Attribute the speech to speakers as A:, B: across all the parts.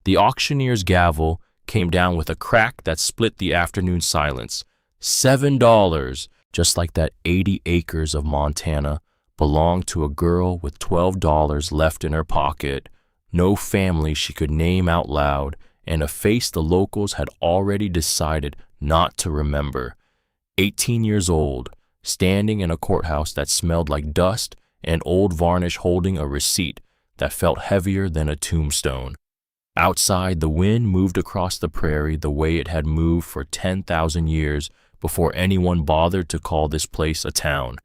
A: The auctioneer's gavel came down with a crack that split the afternoon silence. $7, just like that 80 acres of Montana belonged to a girl with $12 left in her pocket, no family she could name out loud, and a face the locals had already decided not to remember. 18 years old, standing in a courthouse that smelled like dust and old varnish, holding a receipt that felt heavier than a tombstone. Outside, the wind moved across the prairie the way it had moved for 10,000 years before anyone bothered to call this place a town.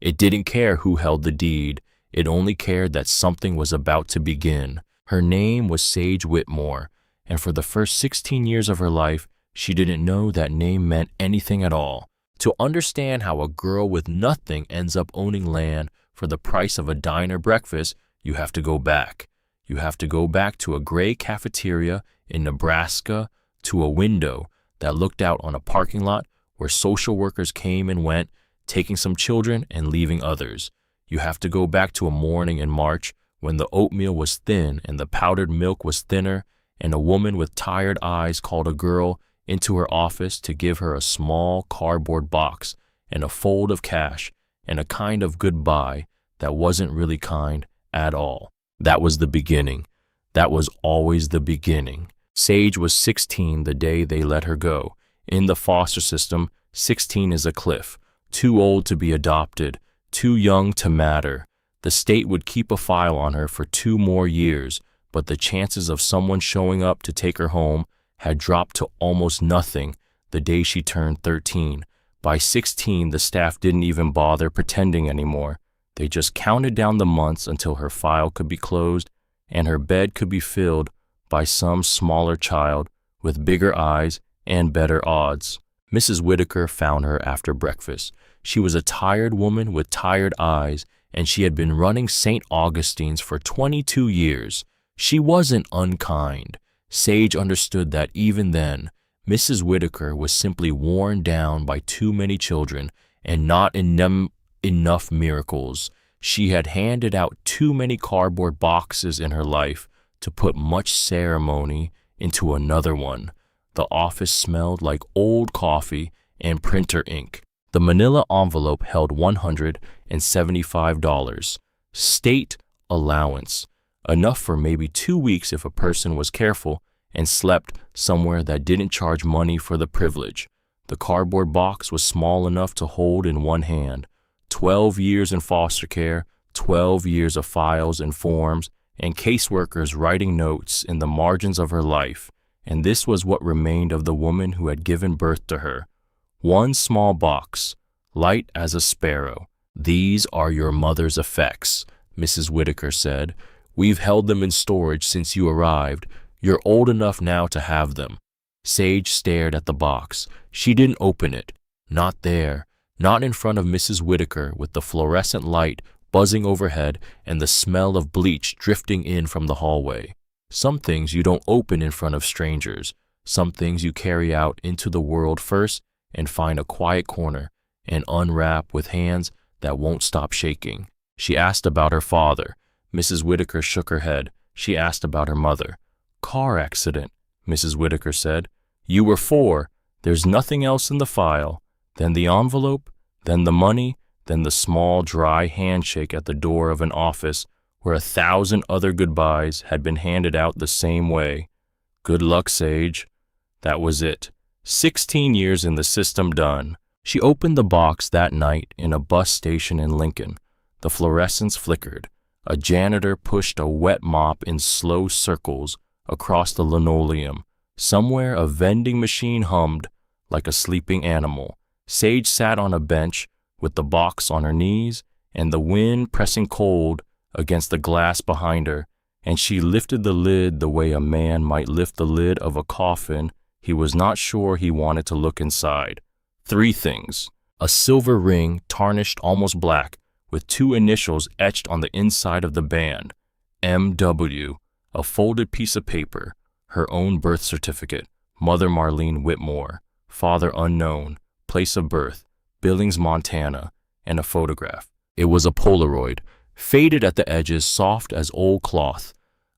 A: It didn't care who held the deed. It only cared that something was about to begin. Her name was Sage Whitmore, and for the first 16 years of her life, she didn't know that name meant anything at all. To understand how a girl with nothing ends up owning land for the price of a diner breakfast, you have to go back. You have to go back to a gray cafeteria in Nebraska, to a window that looked out on a parking lot where social workers came and went, taking some children and leaving others. You have to go back to a morning in March when the oatmeal was thin and the powdered milk was thinner, and a woman with tired eyes called a girl into her office to give her a small cardboard box and a fold of cash and a kind of goodbye that wasn't really kind at all. That was the beginning. That was always the beginning. Sage was 16 the day they let her go. In the foster system, 16 is a cliff. Too old to be adopted, too young to matter. The state would keep a file on her for 2 more years, but the chances of someone showing up to take her home had dropped to almost nothing the day she turned 13. By 16, the staff didn't even bother pretending anymore. They just counted down the months until her file could be closed and her bed could be filled by some smaller child with bigger eyes and better odds. Mrs. Whitaker found her after breakfast. She was a tired woman with tired eyes, and she had been running St. Augustine's for 22 years. She wasn't unkind. Sage understood that even then, Mrs. Whitaker was simply worn down by too many children and not enough miracles. She had handed out too many cardboard boxes in her life to put much ceremony into another one. The office smelled like old coffee and printer ink. The manila envelope held $175. State allowance, enough for maybe 2 weeks if a person was careful and slept somewhere that didn't charge money for the privilege. The cardboard box was small enough to hold in one hand. 12 years in foster care, 12 years of files and forms, and caseworkers writing notes in the margins of her life. And this was what remained of the woman who had given birth to her. One small box, light as a sparrow. "These are your mother's effects," Mrs. Whitaker said. "We've held them in storage since you arrived. You're old enough now to have them." Sage stared at the box. She didn't open it. Not there. Not in front of Mrs. Whitaker, with the fluorescent light buzzing overhead and the smell of bleach drifting in from the hallway. Some things you don't open in front of strangers. Some things you carry out into the world first and find a quiet corner and unwrap with hands that won't stop shaking. She asked about her father. Mrs. Whitaker shook her head. She asked about her mother. "Car accident," Mrs. Whitaker said. "You were 4. There's nothing else in the file. Then the envelope, then the money, then the small, dry handshake at the door of an office where 1,000 other goodbyes had been handed out the same way. Good luck, Sage. That was it. 16 years in the system done. She opened the box that night in a bus station in Lincoln. The fluorescence flickered. A janitor pushed a wet mop in slow circles across the linoleum. Somewhere a vending machine hummed like a sleeping animal. Sage sat on a bench with the box on her knees and the wind pressing cold against the glass behind her, and she lifted the lid the way a man might lift the lid of a coffin he was not sure he wanted to look inside. 3 things. A silver ring tarnished almost black with 2 initials etched on the inside of the band. M.W. A folded piece of paper. Her own birth certificate. Mother Marlene Whitmore. Father unknown. Place of birth. Billings, Montana. And a photograph. It was a Polaroid. Faded at the edges, soft as old cloth.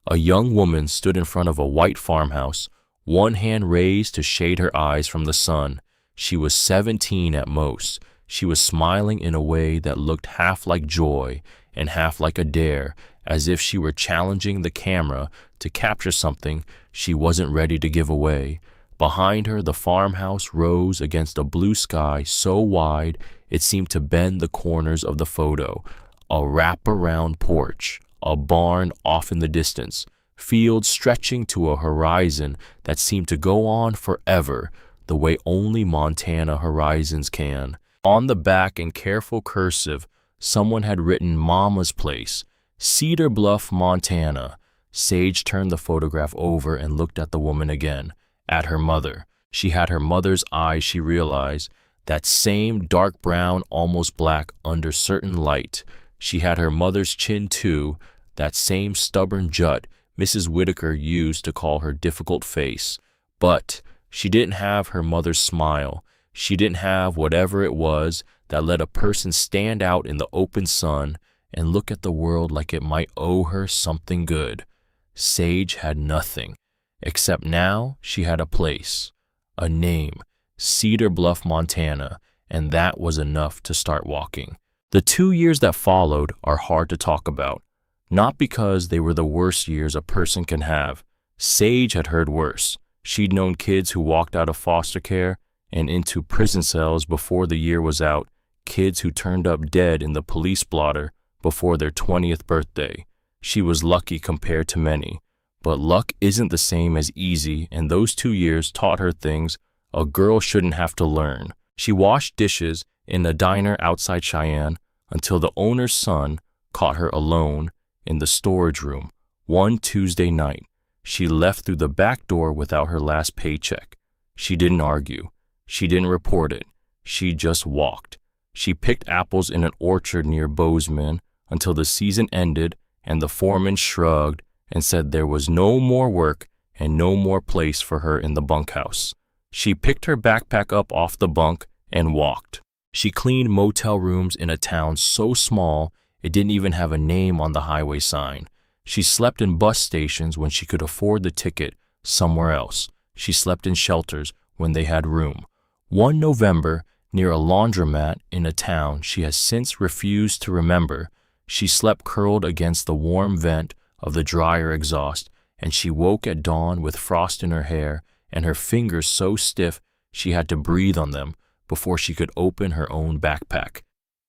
A: A young woman stood in front of a white farmhouse, one hand raised to shade her eyes from the sun. She was 17 at most. She was smiling in a way that looked half like joy and half like a dare, as if she were challenging the camera to capture something she wasn't ready to give away. Behind her, the farmhouse rose against a blue sky so wide it seemed to bend the corners of the photo. A wraparound porch, a barn off in the distance, fields stretching to a horizon that seemed to go on forever, the way only Montana horizons can. On the back, in careful cursive, someone had written Mama's Place, Cedar Bluff, Montana. Sage turned the photograph over and looked at the woman again, at her mother. She had her mother's eyes, she realized, that same dark brown, almost black under certain light. She had her mother's chin too, that same stubborn jut Mrs. Whitaker used to call her difficult face. But she didn't have her mother's smile. She didn't have whatever it was that let a person stand out in the open sun and look at the world like it might owe her something good. Sage had nothing, except now she had a place, a name, Cedar Bluff, Montana, and that was enough to start walking. The 2 years that followed are hard to talk about, not because they were the worst years a person can have. Sage had heard worse. She'd known kids who walked out of foster care and into prison cells before the year was out, kids who turned up dead in the police blotter before their 20th birthday. She was lucky compared to many, but luck isn't the same as easy, and those 2 years taught her things a girl shouldn't have to learn. She washed dishes in a diner outside Cheyenne until the owner's son caught her alone in the storage room one Tuesday night. She left through the back door without her last paycheck. She didn't argue. She didn't report it. She just walked. She picked apples in an orchard near Bozeman until the season ended and the foreman shrugged and said there was no more work and no more place for her in the bunkhouse. She picked her backpack up off the bunk and walked. She cleaned motel rooms in a town so small it didn't even have a name on the highway sign. She slept in bus stations when she could afford the ticket somewhere else. She slept in shelters when they had room. One November, near a laundromat in a town she has since refused to remember, she slept curled against the warm vent of the dryer exhaust, and she woke at dawn with frost in her hair and her fingers so stiff she had to breathe on them before she could open her own backpack.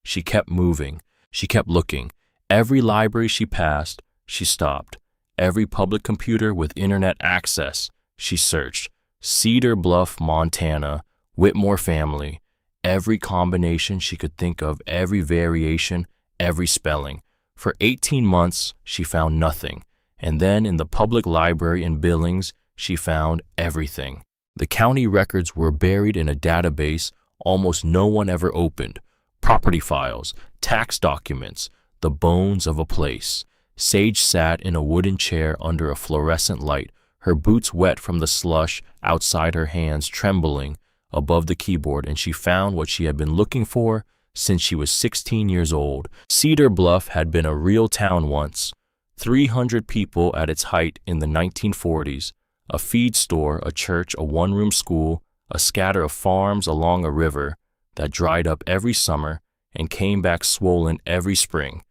A: She kept moving. She kept looking. Every library she passed, she stopped. Every public computer with internet access, she searched. Cedar Bluff, Montana, Whitmore family. Every combination she could think of, every variation, every spelling. For 18 months, she found nothing. And then in the public library in Billings, she found everything. The county records were buried in a database almost no one ever opened. Property files, tax documents, the bones of a place. Sage sat in a wooden chair under a fluorescent light, her boots wet from the slush outside, her hands trembling above the keyboard, and she found what she had been looking for since she was 16 years old. Cedar Bluff had been a real town once. 300 people at its height in the 1940s, a feed store, a church, a one-room school, a scatter of farms along a river that dried up every summer and came back swollen every spring.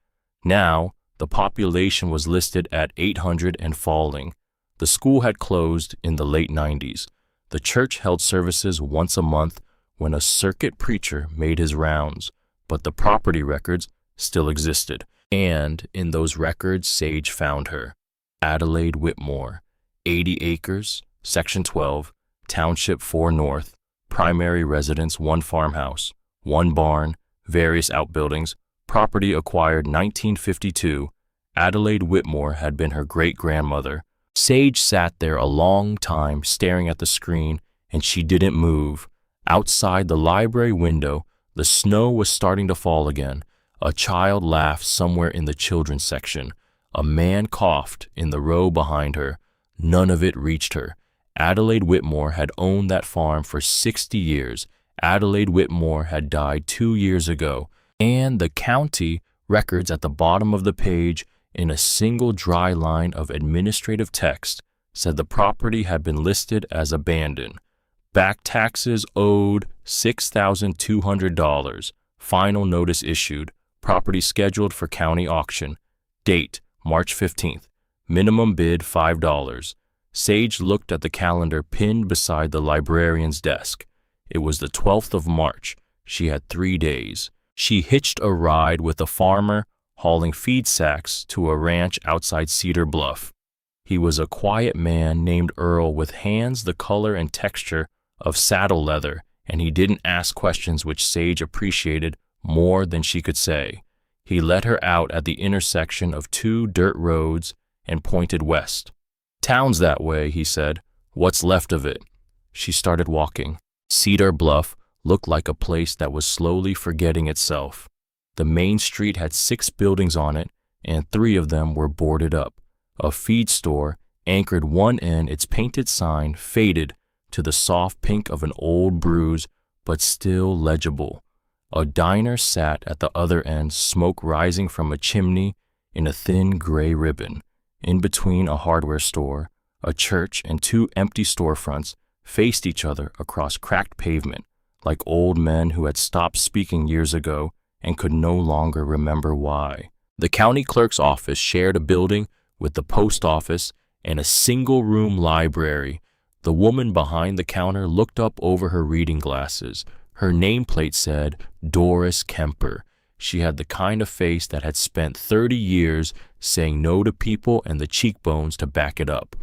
A: Now, the population was listed at 800 and falling. The school had closed in the late 90s. The church held services once a month when a circuit preacher made his rounds, but the property records still existed. And in those records, Sage found her. Adelaide Whitmore, 80 acres, Section 12, Township 4 North, primary residence 1 farmhouse, 1 barn, various outbuildings, property acquired 1952. Adelaide Whitmore had been her great-grandmother. Sage sat there a long time staring at the screen, and she didn't move. Outside the library window, the snow was starting to fall again. A child laughed somewhere in the children's section. A man coughed in the row behind her. None of it reached her. Adelaide Whitmore had owned that farm for 60 years. Adelaide Whitmore had died 2 years ago, and the county records at the bottom of the page in a single dry line of administrative text, said the property had been listed as abandoned. Back taxes owed $6,200. Final notice issued. Property scheduled for county auction. Date, March 15th. Minimum bid $5. Sage looked at the calendar pinned beside the librarian's desk. It was the 12th of March. She had 3 days. She hitched a ride with a farmer hauling feed sacks to a ranch outside Cedar Bluff. He was a quiet man named Earl with hands the color and texture of saddle leather, and he didn't ask questions which Sage appreciated more than she could say. He led her out at the intersection of 2 dirt roads and pointed west. "Town's that way," he said. "What's left of it?" She started walking. Cedar Bluff looked like a place that was slowly forgetting itself. The main street had 6 buildings on it, and 3 of them were boarded up. A feed store anchored one end, its painted sign faded to the soft pink of an old bruise, but still legible. A diner sat at the other end, smoke rising from a chimney in a thin gray ribbon. In between a hardware store, a church, and 2 empty storefronts faced each other across cracked pavement, like old men who had stopped speaking years ago and could no longer remember why. The county clerk's office shared a building with the post office and a single-room library. The woman behind the counter looked up over her reading glasses. Her nameplate said Doris Kemper. She had the kind of face that had spent 30 years saying no to people and the cheekbones to back it up.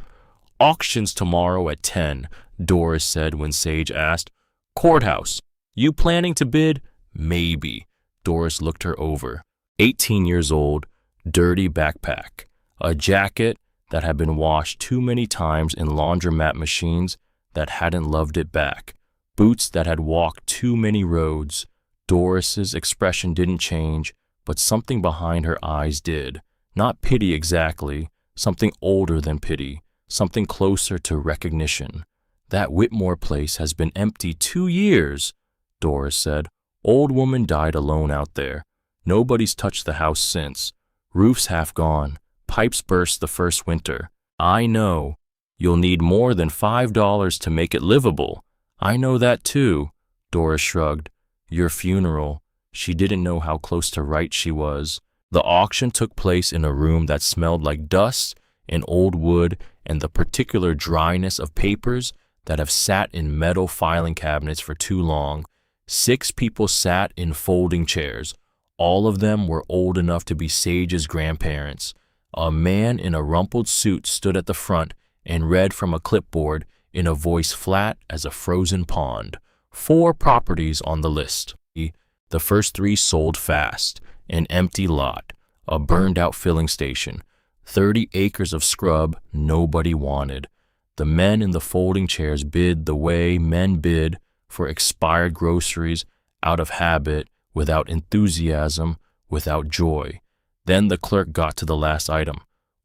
A: "Auction's tomorrow at 10, Doris said when Sage asked. "Courthouse. You planning to bid?" "Maybe." Doris looked her over. 18 years old, dirty backpack, a jacket that had been washed too many times in laundromat machines that hadn't loved it back, boots that had walked too many roads. Doris's expression didn't change, but something behind her eyes did. Not pity exactly, something older than pity, something closer to recognition. "That Whitmore place has been empty 2 years, Doris said. "Old woman died alone out there. Nobody's touched the house since. Roof's half gone. Pipes burst the first winter. I know. You'll need more than $5 to make it livable. I know that too." Doris shrugged. "Your funeral." She didn't know how close to right she was. The auction took place in a room that smelled like dust and old wood and the particular dryness of papers that have sat in metal filing cabinets for too long. 6 people sat in folding chairs. All of them were old enough to be Sage's grandparents. A man in a rumpled suit stood at the front and read from a clipboard in a voice flat as a frozen pond. 4 properties on the list. The first 3 sold fast. An empty lot, a burned-out filling station, 30 acres of scrub nobody wanted. The men in the folding chairs bid the way men bid for expired groceries, out of habit, without enthusiasm, without joy. Then the clerk got to the last item.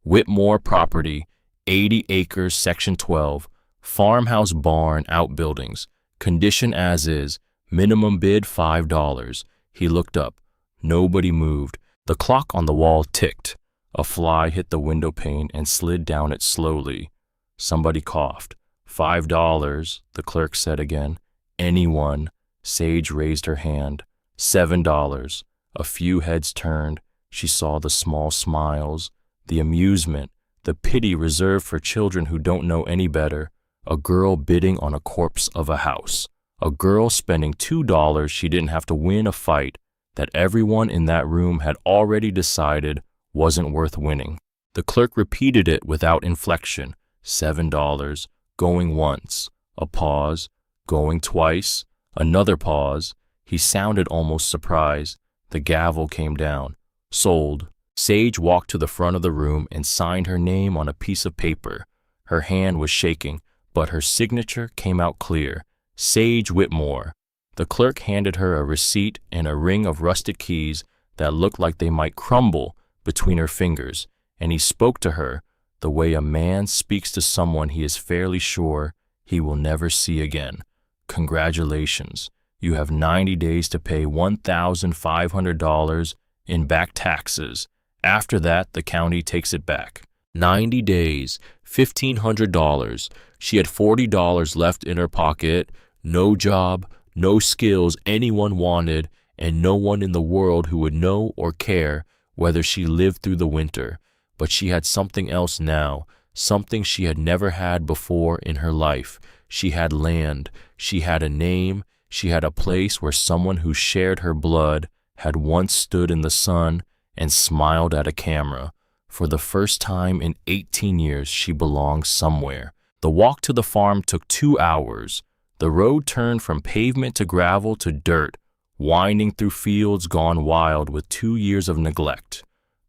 A: Whitmore property, 80 acres, section 12, farmhouse barn outbuildings, condition as is, minimum bid $5. He looked up. Nobody moved. The clock on the wall ticked. A fly hit the window pane and slid down it slowly. Somebody coughed. $5, the clerk said again. "Anyone?" Sage raised her hand. $7. A few heads turned. She saw the small smiles, the amusement, the pity reserved for children who don't know any better. A girl bidding on a corpse of a house. A girl spending $2 she didn't have to win a fight that everyone in that room had already decided wasn't worth winning. The clerk repeated it without inflection. $7, going once, a pause, going twice, another pause. He sounded almost surprised. The gavel came down. Sold. Sage walked to the front of the room and signed her name on a piece of paper. Her hand was shaking, but her signature came out clear. Sage Whitmore. The clerk handed her a receipt and a ring of rusted keys that looked like they might crumble between her fingers, and he spoke to her the way a man speaks to someone he is fairly sure he will never see again. "Congratulations. You have 90 days to pay $1,500 in back taxes After that, the county takes it back. 90 days, $1,500. She had $40 left in her pocket, no job, no skills anyone wanted, and no one in the world who would know or care whether she lived through the winter. But she had something else now, something she had never had before in her life. She had land, she had a name, she had a place where someone who shared her blood had once stood in the sun and smiled at a camera. For the first time in 18 years, she belonged somewhere. The walk to the farm took 2 hours. The road turned from pavement to gravel to dirt, winding through fields gone wild with 2 years of neglect.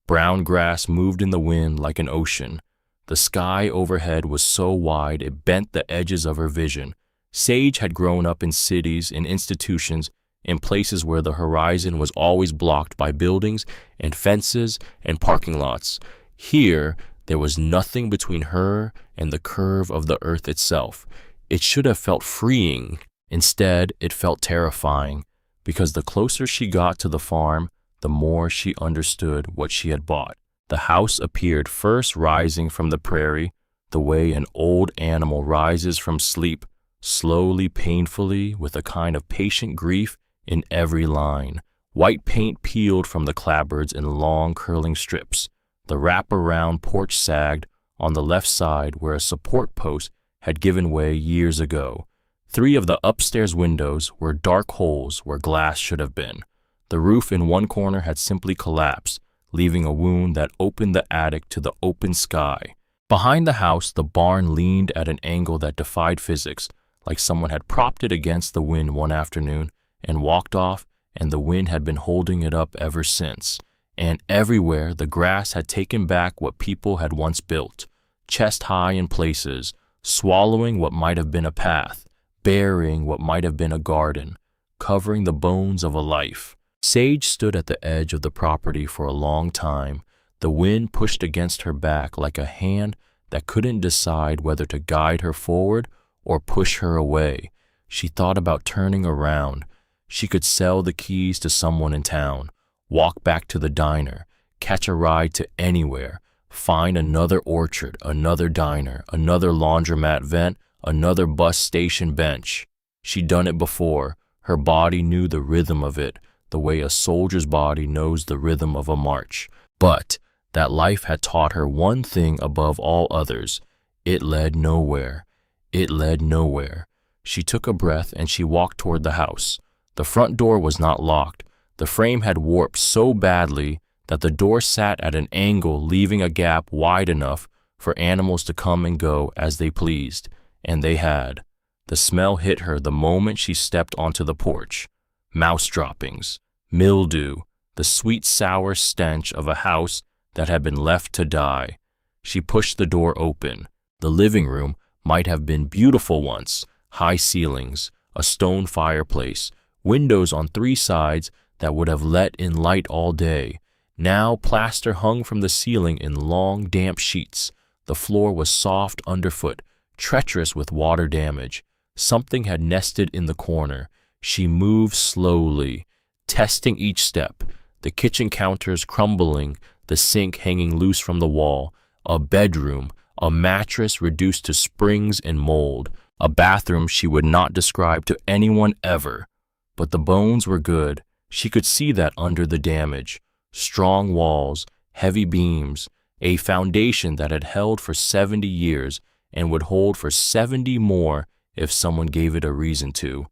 A: Brown grass moved in the wind like an ocean. The sky overhead was so wide it bent the edges of her vision. Sage had grown up in cities, in institutions, in places where the horizon was always blocked by buildings and fences and parking lots. Here, there was nothing between her and the curve of the earth itself. It should have felt freeing. Instead, it felt terrifying, because the closer she got to the farm, the more she understood what she had bought. The house appeared first rising from the prairie, the way an old animal rises from sleep, slowly, painfully, with a kind of patient grief in every line. White paint peeled from the clapboards in long curling strips. The wrap-around porch sagged on the left side where a support post had given way years ago. 3 of the upstairs windows were dark holes where glass should have been. The roof in one corner had simply collapsed, leaving a wound that opened the attic to the open sky. Behind the house, the barn leaned at an angle that defied physics, like someone had propped it against the wind one afternoon and walked off, and the wind had been holding it up ever since. And everywhere, the grass had taken back what people had once built, chest high in places, swallowing what might have been a path, burying what might have been a garden, covering the bones of a life. Sage stood at the edge of the property for a long time. The wind pushed against her back like a hand that couldn't decide whether to guide her forward or push her away. She thought about turning around. She could sell the keys to someone in town, walk back to the diner, catch a ride to anywhere, find another orchard, another diner, another laundromat vent, another bus station bench. She'd done it before. Her body knew the rhythm of it, the way a soldier's body knows the rhythm of a march. But that life had taught her one thing above all others. It led nowhere. It led nowhere. She took a breath and she walked toward the house. The front door was not locked. The frame had warped so badly that the door sat at an angle, leaving a gap wide enough for animals to come and go as they pleased. And they had. The smell hit her the moment she stepped onto the porch. Mouse droppings, mildew, the sweet sour stench of a house that had been left to die. She pushed the door open. The living room might have been beautiful once, high ceilings, a stone fireplace, windows on 3 sides that would have let in light all day. Now plaster hung from the ceiling in long, damp sheets. The floor was soft underfoot, treacherous with water damage. Something had nested in the corner. She moved slowly, testing each step, the kitchen counters crumbling, the sink hanging loose from the wall, a bedroom, a mattress reduced to springs and mold, a bathroom she would not describe to anyone ever. But the bones were good. She could see that under the damage. Strong walls, heavy beams, a foundation that had held for 70 years and would hold for 70 more if someone gave it a reason to.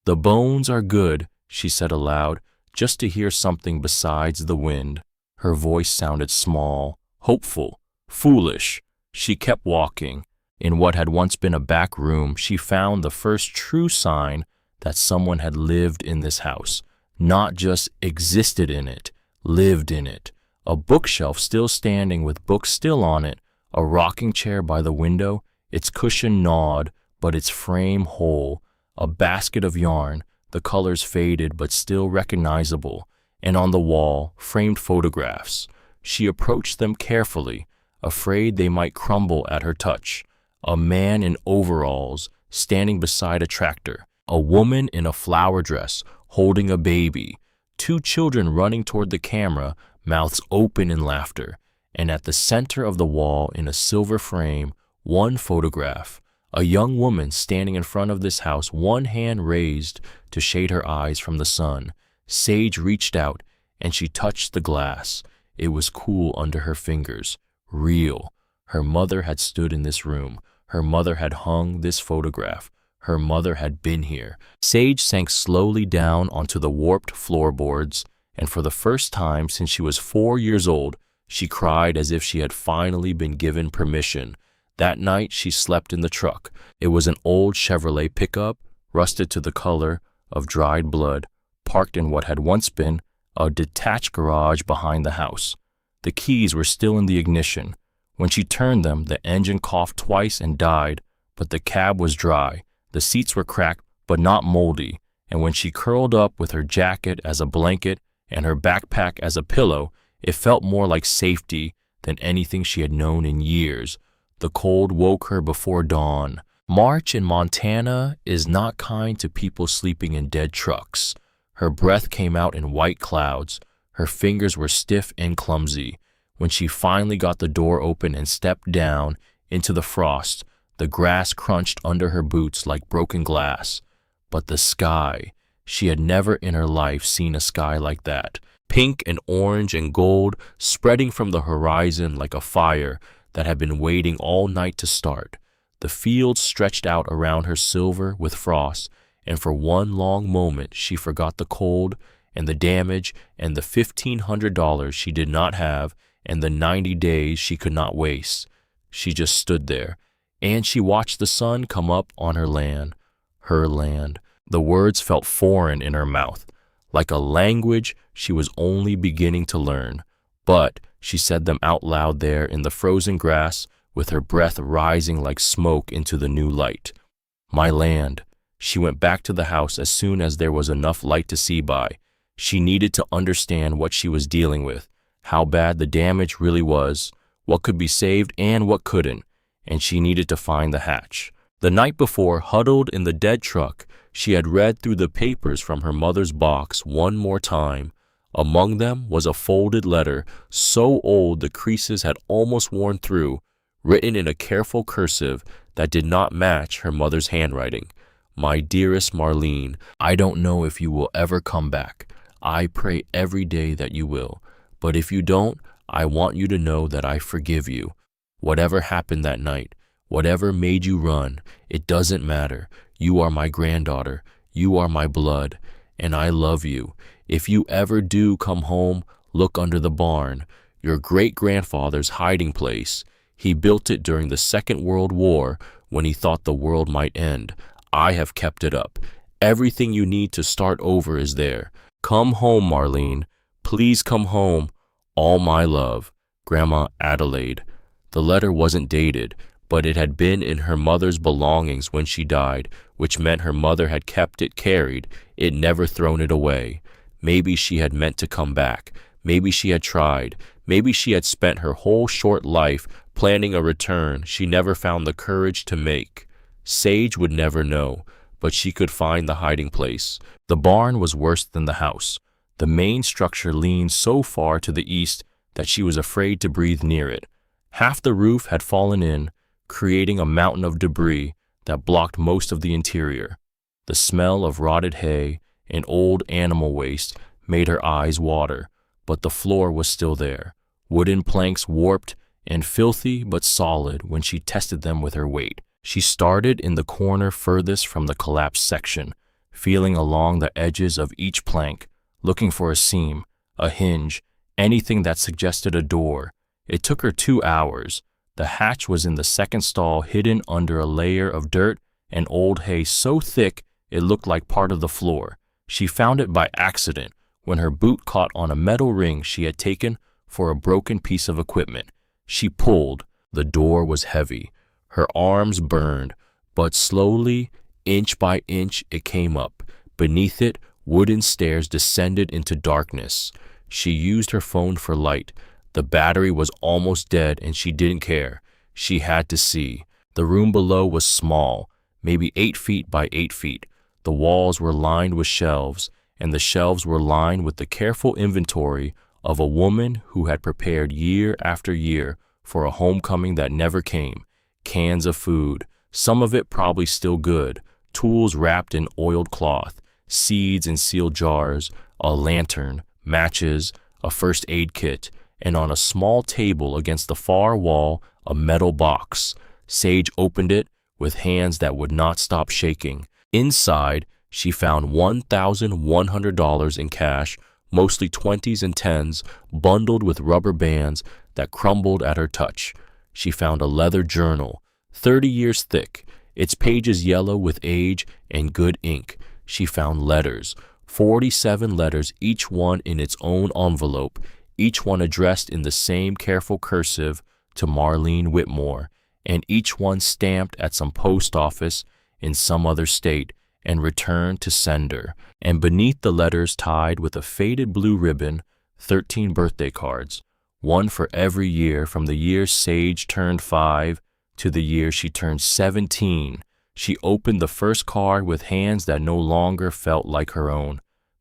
A: "The bones are good," she said aloud, just to hear something besides the wind. Her voice sounded small, hopeful, foolish. She kept walking. In what had once been a back room, she found the first true sign that someone had lived in this house, not just existed in it, lived in it. A bookshelf still standing with books still on it, a rocking chair by the window, its cushion gnawed, but its frame whole, a basket of yarn, the colors faded but still recognizable, and on the wall, framed photographs. She approached them carefully, afraid they might crumble at her touch. A man in overalls, standing beside a tractor, a woman in a flower dress, holding a baby, 2 children running toward the camera, mouths open in laughter, and at the center of the wall in a silver frame, one photograph, a young woman standing in front of this house, one hand raised to shade her eyes from the sun. Sage reached out and she touched the glass. It was cool under her fingers, real. Her mother had stood in this room. Her mother had hung this photograph. Her mother had been here. Sage sank slowly down onto the warped floorboards, and for the first time since she was 4 years old, she cried as if she had finally been given permission. That night she slept in the truck. It was an old Chevrolet pickup, rusted to the color of dried blood, parked in what had once been a detached garage behind the house. The keys were still in the ignition. When she turned them, the engine coughed twice and died, but the cab was dry. The seats were cracked, but not moldy, and when she curled up with her jacket as a blanket and her backpack as a pillow, it felt more like safety than anything she had known in years. The cold woke her before dawn. March in Montana is not kind to people sleeping in dead trucks. Her breath came out in white clouds. Her fingers were stiff and clumsy. When she finally got the door open and stepped down into the frost, the grass crunched under her boots like broken glass. But the sky, she had never in her life seen a sky like that. Pink and orange and gold spreading from the horizon like a fire that had been waiting all night to start. The fields stretched out around her silver with frost, and for one long moment she forgot the cold and the damage and the $1,500 she did not have and the 90 days she could not waste. She just stood there, and she watched the sun come up on her land. Her land. The words felt foreign in her mouth, like a language she was only beginning to learn. But she said them out loud there in the frozen grass, with her breath rising like smoke into the new light. My land. She went back to the house as soon as there was enough light to see by. She needed to understand what she was dealing with, how bad the damage really was, what could be saved and what couldn't, and she needed to find the hatch. The night before, huddled in the dead truck, she had read through the papers from her mother's box one more time. Among them was a folded letter, so old the creases had almost worn through, written in a careful cursive that did not match her mother's handwriting. My dearest Marlene, I don't know if you will ever come back. I pray every day that you will. But if you don't, I want you to know that I forgive you. Whatever happened that night, whatever made you run, it doesn't matter. You are my granddaughter. You are my blood, and I love you. If you ever do come home, look under the barn, your great-grandfather's hiding place. He built it during the Second World War when he thought the world might end. I have kept it up. Everything you need to start over is there. Come home, Marlene. Please come home. All my love, Grandma Adelaide. The letter wasn't dated, but it had been in her mother's belongings when she died, which meant her mother had kept it carried, it never thrown it away. Maybe she had meant to come back. Maybe she had tried. Maybe she had spent her whole short life planning a return she never found the courage to make. Sage would never know, but she could find the hiding place. The barn was worse than the house. The main structure leaned so far to the east that she was afraid to breathe near it. Half the roof had fallen in, creating a mountain of debris that blocked most of the interior. The smell of rotted hay and old animal waste made her eyes water, but the floor was still there. Wooden planks warped and filthy but solid when she tested them with her weight. She started in the corner furthest from the collapsed section, feeling along the edges of each plank, looking for a seam, a hinge, anything that suggested a door. It took her 2 hours. The hatch was in the second stall, hidden under a layer of dirt and old hay so thick it looked like part of the floor. She found it by accident when her boot caught on a metal ring she had taken for a broken piece of equipment. She pulled. The door was heavy. Her arms burned, but slowly, inch by inch, it came up. Beneath it, wooden stairs descended into darkness. She used her phone for light. The battery was almost dead and she didn't care. She had to see. The room below was small, maybe 8 feet by 8 feet. The walls were lined with shelves, and the shelves were lined with the careful inventory of a woman who had prepared year after year for a homecoming that never came. Cans of food, some of it probably still good, tools wrapped in oiled cloth, seeds in sealed jars, a lantern, matches, a first aid kit, and on a small table against the far wall, a metal box. Sage opened it with hands that would not stop shaking. Inside, she found $1,100 in cash, mostly 20s and 10s, bundled with rubber bands that crumbled at her touch. She found a leather journal, 30 years thick, its pages yellow with age and good ink. She found letters, 47 letters, each one in its own envelope, each one addressed in the same careful cursive to Marlene Whitmore, and each one stamped at some post office in some other state and returned to sender. And beneath the letters, tied with a faded blue ribbon, 13 birthday cards, one for every year from the year Sage turned 5 to the year she turned 17. She opened the first card with hands that no longer felt like her own.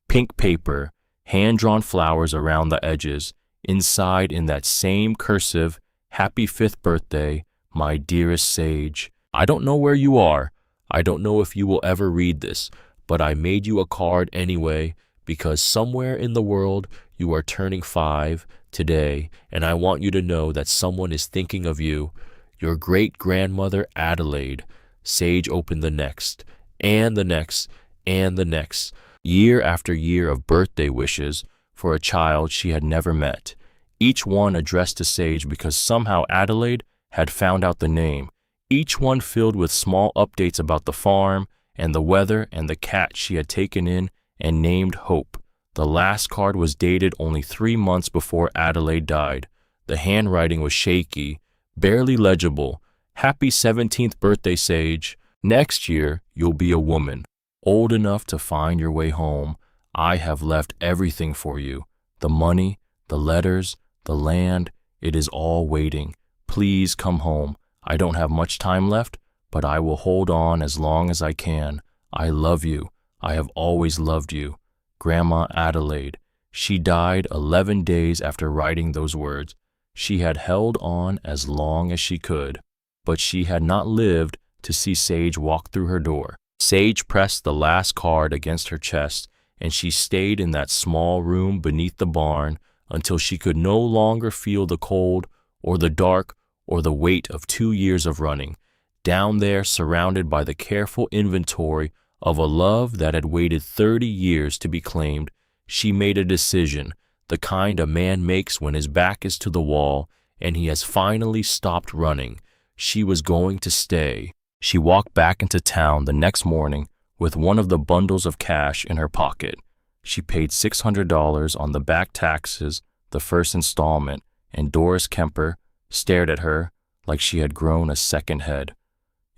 A: Pink paper, hand-drawn flowers around the edges. Inside, in that same cursive, "Happy 5th birthday, my dearest Sage. I don't know where you are. I don't know if you will ever read this, but I made you a card anyway because somewhere in the world you are turning 5 today, and I want you to know that someone is thinking of you. Your great-grandmother Adelaide." Sage opened the next, and the next, and the next. Year after year of birthday wishes for a child she had never met, each one addressed to Sage because somehow Adelaide had found out the name, each one filled with small updates about the farm and the weather and the cat she had taken in and named Hope. The last card was dated only 3 months before Adelaide died. The handwriting was shaky, barely legible. "Happy 17th birthday, Sage. Next year, you'll be a woman, old enough to find your way home. I have left everything for you. The money, the letters, the land, it is all waiting. Please come home. I don't have much time left, but I will hold on as long as I can. I love you. I have always loved you. Grandma Adelaide." She died 11 days after writing those words. She had held on as long as she could, but she had not lived to see Sage walk through her door. Sage pressed the last card against her chest, and she stayed in that small room beneath the barn until she could no longer feel the cold or the dark or the weight of 2 years of running. Down there, surrounded by the careful inventory of a love that had waited 30 years to be claimed, she made a decision, the kind a man makes when his back is to the wall and he has finally stopped running. She was going to stay. She walked back into town the next morning with one of the bundles of cash in her pocket. She paid $600 on the back taxes, the first installment, and Doris Kemper stared at her like she had grown a second head.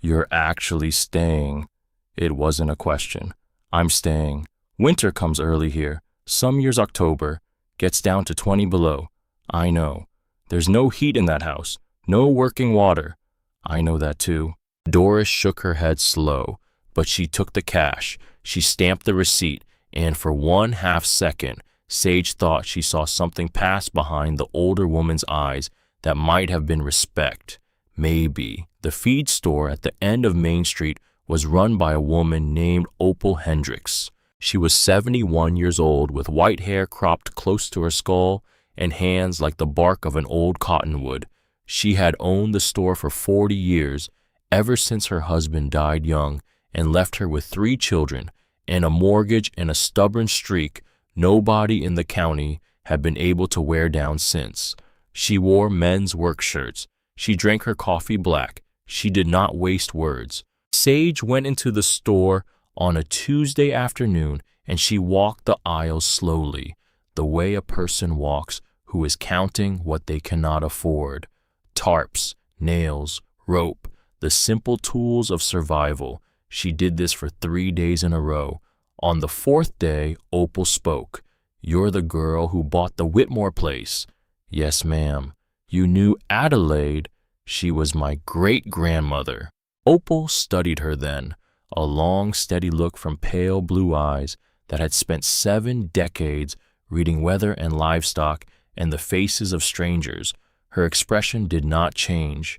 A: "You're actually staying?" It wasn't a question. "I'm staying. Winter comes early here. Some years October. Gets down to 20 below. I know. There's no heat in that house. No working water. I know that too." Doris shook her head slow, but she took the cash. She stamped the receipt, and for 1/2 second, Sage thought she saw something pass behind the older woman's eyes that might have been respect. Maybe. The feed store at the end of Main Street was run by a woman named Opal Hendricks. She was 71 years old with white hair cropped close to her skull and hands like the bark of an old cottonwood. She had owned the store for 40 years, ever since her husband died young and left her with 3 children and a mortgage and a stubborn streak nobody in the county had been able to wear down since. She wore men's work shirts. She drank her coffee black. She did not waste words. Sage went into the store on a Tuesday afternoon, and she walked the aisles slowly, the way a person walks who is counting what they cannot afford. Tarps, nails, rope, the simple tools of survival. She did this for 3 days in a row. On the 4th day, Opal spoke. "You're the girl who bought the Whitmore place." "Yes, ma'am." "You knew Adelaide?" "She was my great-grandmother." Opal studied her then, a long, steady look from pale blue eyes that had spent 7 decades reading weather and livestock and the faces of strangers. Her expression did not change.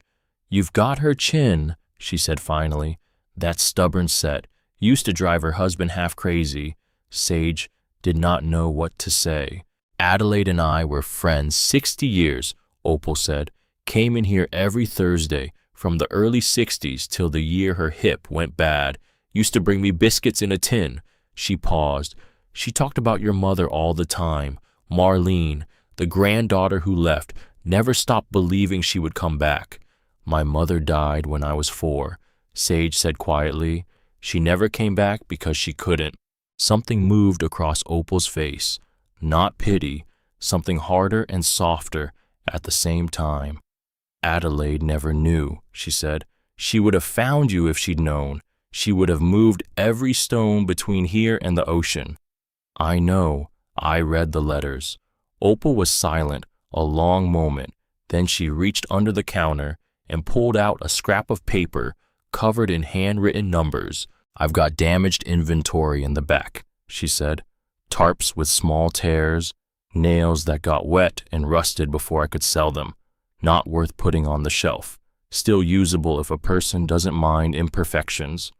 A: "You've got her chin," she said finally. "That stubborn set used to drive her husband half crazy." Sage did not know what to say. "Adelaide and I were friends 60 years, Opal said. "Came in here every Thursday from the early 60s till the year her hip went bad. Used to bring me biscuits in a tin." She paused. "She talked about your mother all the time. Marlene, the granddaughter who left, never stopped believing she would come back." "My mother died when I was 4, Sage said quietly. "She never came back because she couldn't." Something moved across Opal's face. Not pity, something harder and softer at the same time. "Adelaide never knew," she said. "She would have found you if she'd known. She would have moved every stone between here and the ocean." "I know. I read the letters." Opal was silent a long moment. Then she reached under the counter and pulled out a scrap of paper covered in handwritten numbers. "I've got damaged inventory in the back," she said. "Tarps with small tears, nails that got wet and rusted before I could sell them. Not worth putting on the shelf. Still usable if a person doesn't mind imperfections.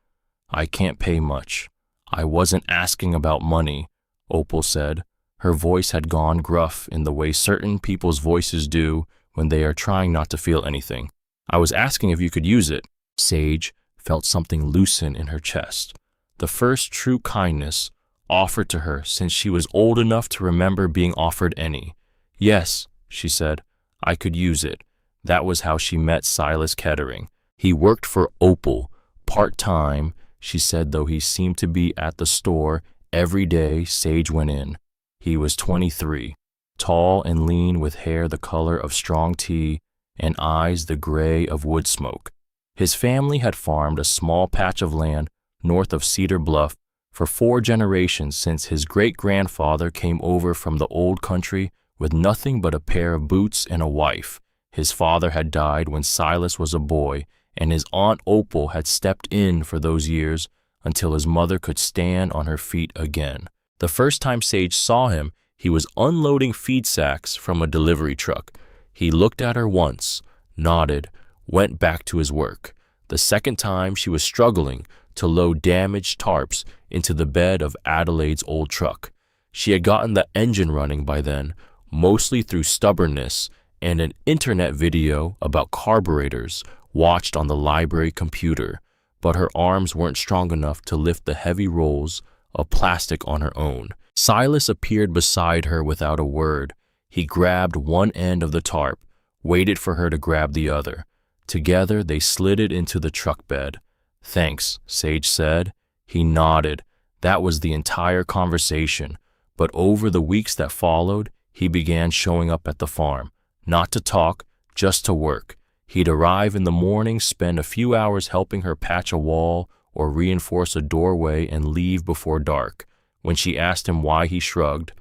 A: I can't pay much." "I wasn't asking about money," Opal said. Her voice had gone gruff in the way certain people's voices do when they are trying not to feel anything. "I was asking if you could use it." Sage felt something loosen in her chest. The first true kindness offered to her since she was old enough to remember being offered any. "Yes," she said, "I could use it." That was how she met Silas Kettering. He worked for Opal, part-time, she said, though he seemed to be at the store every day Sage went in. He was 23, tall and lean with hair the color of strong tea and eyes the gray of wood smoke. His family had farmed a small patch of land north of Cedar Bluff for 4 generations since his great-grandfather came over from the old country with nothing but a pair of boots and a wife. His father had died when Silas was a boy, and his Aunt Opal had stepped in for those years until his mother could stand on her feet again. The first time Sage saw him, he was unloading feed sacks from a delivery truck. He looked at her once, nodded, went back to his work. The second time, she was struggling to load damaged tarps into the bed of Adelaide's old truck. She had gotten the engine running by then, mostly through stubbornness and an internet video about carburetors watched on the library computer, but her arms weren't strong enough to lift the heavy rolls of plastic on her own. Silas appeared beside her without a word. He grabbed one end of the tarp, waited for her to grab the other. Together, they slid it into the truck bed. "Thanks," Sage said. He nodded. That was the entire conversation. But over the weeks that followed, he began showing up at the farm. Not to talk, just to work. He'd arrive in the morning, spend a few hours helping her patch a wall or reinforce a doorway and leave before dark. When she asked him why, he shrugged.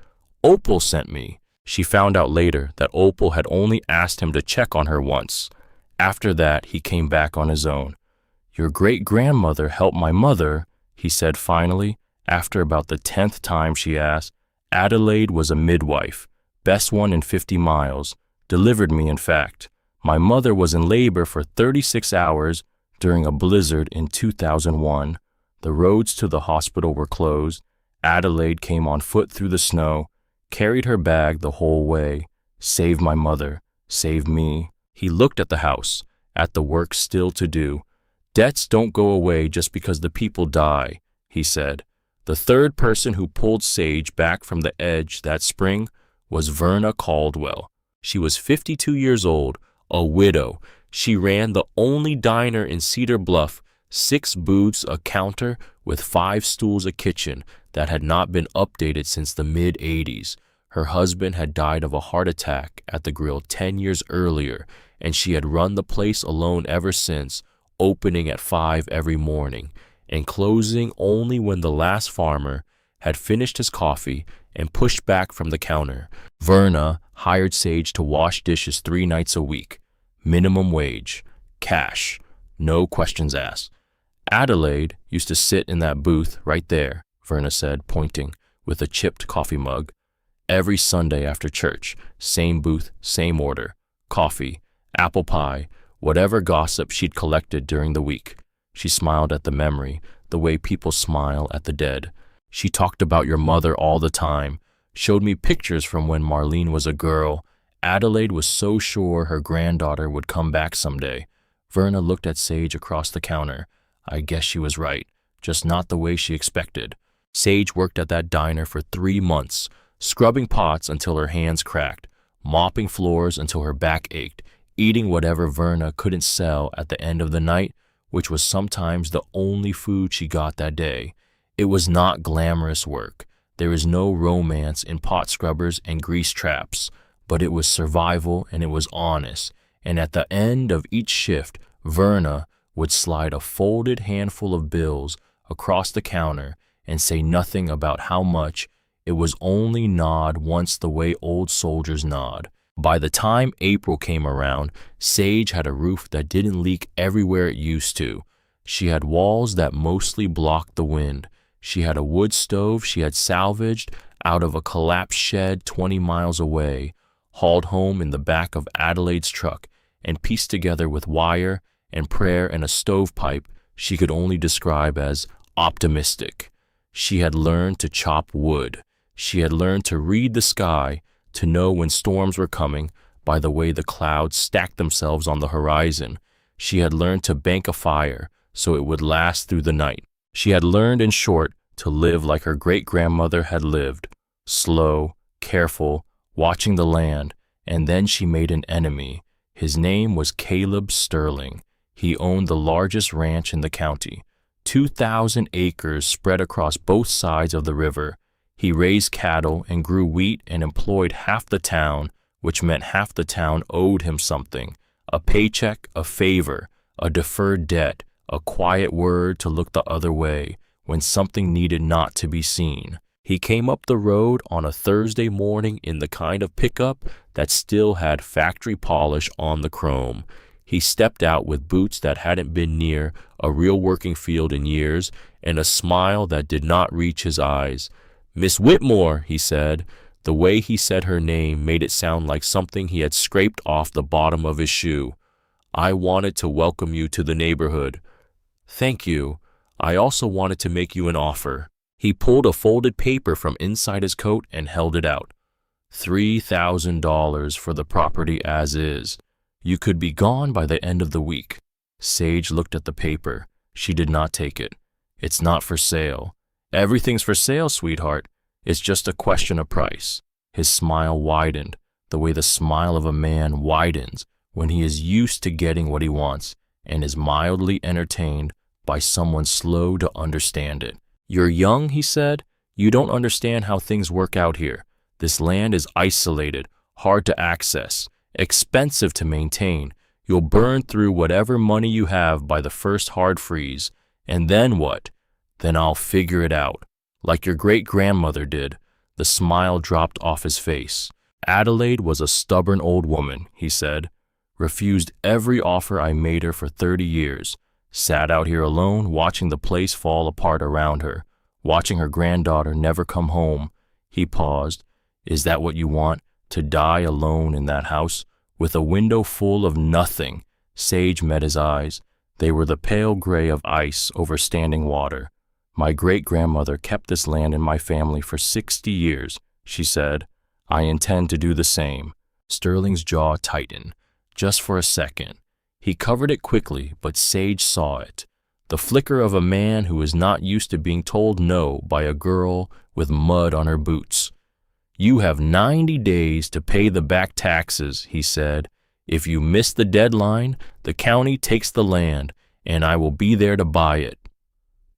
A: "Opal sent me." She found out later that Opal had only asked him to check on her once. After that, he came back on his own. "Your great-grandmother helped my mother," he said finally, after about the 10th time she asked. "Adelaide was a midwife, best one in 50 miles. Delivered me, in fact. My mother was in labor for 36 hours during a blizzard in 2001. The roads to the hospital were closed. Adelaide came on foot through the snow, carried her bag the whole way. Saved my mother, saved me." He looked at the house, at the work still to do. "Debts don't go away just because the people die," he said. The third person who pulled Sage back from the edge that spring was Verna Caldwell. She was 52 years old, a widow. She ran the only diner in Cedar Bluff, 6 booths, a counter with 5 stools, a kitchen that had not been updated since the mid-'80s. Her husband had died of a heart attack at the grill 10 years earlier, and she had run the place alone ever since, opening at 5 every morning and closing only when the last farmer had finished his coffee and pushed back from the counter. Verna hired Sage to wash dishes 3 nights a week. Minimum wage. Cash. No questions asked. "Adelaide used to sit in that booth right there," Verna said, pointing, with a chipped coffee mug. Every Sunday after church, same booth, same order, coffee, apple pie, whatever gossip she'd collected during the week. She smiled at the memory, the way people smile at the dead. She talked about your mother all the time, showed me pictures from when Marlene was a girl. Adelaide was so sure her granddaughter would come back someday. Verna looked at Sage across the counter. I guess she was right, just not the way she expected. Sage worked at that diner for 3 months, scrubbing pots until her hands cracked, mopping floors until her back ached, eating whatever Verna couldn't sell at the end of the night, which was sometimes the only food she got that day. It was not glamorous work. There is no romance in pot scrubbers and grease traps, but it was survival and it was honest. And at the end of each shift, Verna would slide a folded handful of bills across the counter and say nothing about how much. It was only nod once the way old soldiers nod. By the time April came around, Sage had a roof that didn't leak everywhere it used to. She had walls that mostly blocked the wind. She had a wood stove she had salvaged out of a collapsed shed 20 miles away, hauled home in the back of Adelaide's truck, and pieced together with wire and prayer and a stovepipe she could only describe as optimistic. She had learned to chop wood. She had learned to read the sky, to know when storms were coming by the way the clouds stacked themselves on the horizon. She had learned to bank a fire so it would last through the night. She had learned, in short, to live like her great-grandmother had lived, slow, careful, watching the land, and then she made an enemy. His name was Caleb Sterling. He owned the largest ranch in the county, 2,000 acres spread across both sides of the river. He raised cattle and grew wheat and employed half the town, which meant half the town owed him something, a paycheck, a favor, a deferred debt, a quiet word to look the other way when something needed not to be seen. He came up the road on a Thursday morning in the kind of pickup that still had factory polish on the chrome. He stepped out with boots that hadn't been near a real working field in years and a smile that did not reach his eyes. "Miss Whitmore," he said. The way he said her name made it sound like something he had scraped off the bottom of his shoe. "I wanted to welcome you to the neighborhood." "Thank you. I also wanted to make you an offer." He pulled a folded paper from inside his coat and held it out. $3,000 for the property as is. You could be gone by the end of the week. Sage looked at the paper. She did not take it. "It's not for sale." "Everything's for sale, sweetheart. It's just a question of price." His smile widened, the way the smile of a man widens when he is used to getting what he wants and is mildly entertained by someone slow to understand it. "You're young," he said. "You don't understand how things work out here. This land is isolated, hard to access, expensive to maintain. You'll burn through whatever money you have by the first hard freeze. And then what? Then I'll figure it out. Like your great-grandmother did." The smile dropped off his face. "Adelaide was a stubborn old woman," he said. "Refused every offer I made her for 30 years. Sat out here alone, watching the place fall apart around her, watching her granddaughter never come home." He paused. "Is that what you want? To die alone in that house, with a window full of nothing?" Sage met his eyes. They were the pale gray of ice over standing water. "My great-grandmother kept this land in my family for 60 years, she said. "I intend to do the same." Sterling's jaw tightened, just for a second. He covered it quickly, but Sage saw it. The flicker of a man who is not used to being told no by a girl with mud on her boots. "You have 90 days to pay the back taxes," he said. "If you miss the deadline, the county takes the land, and I will be there to buy it."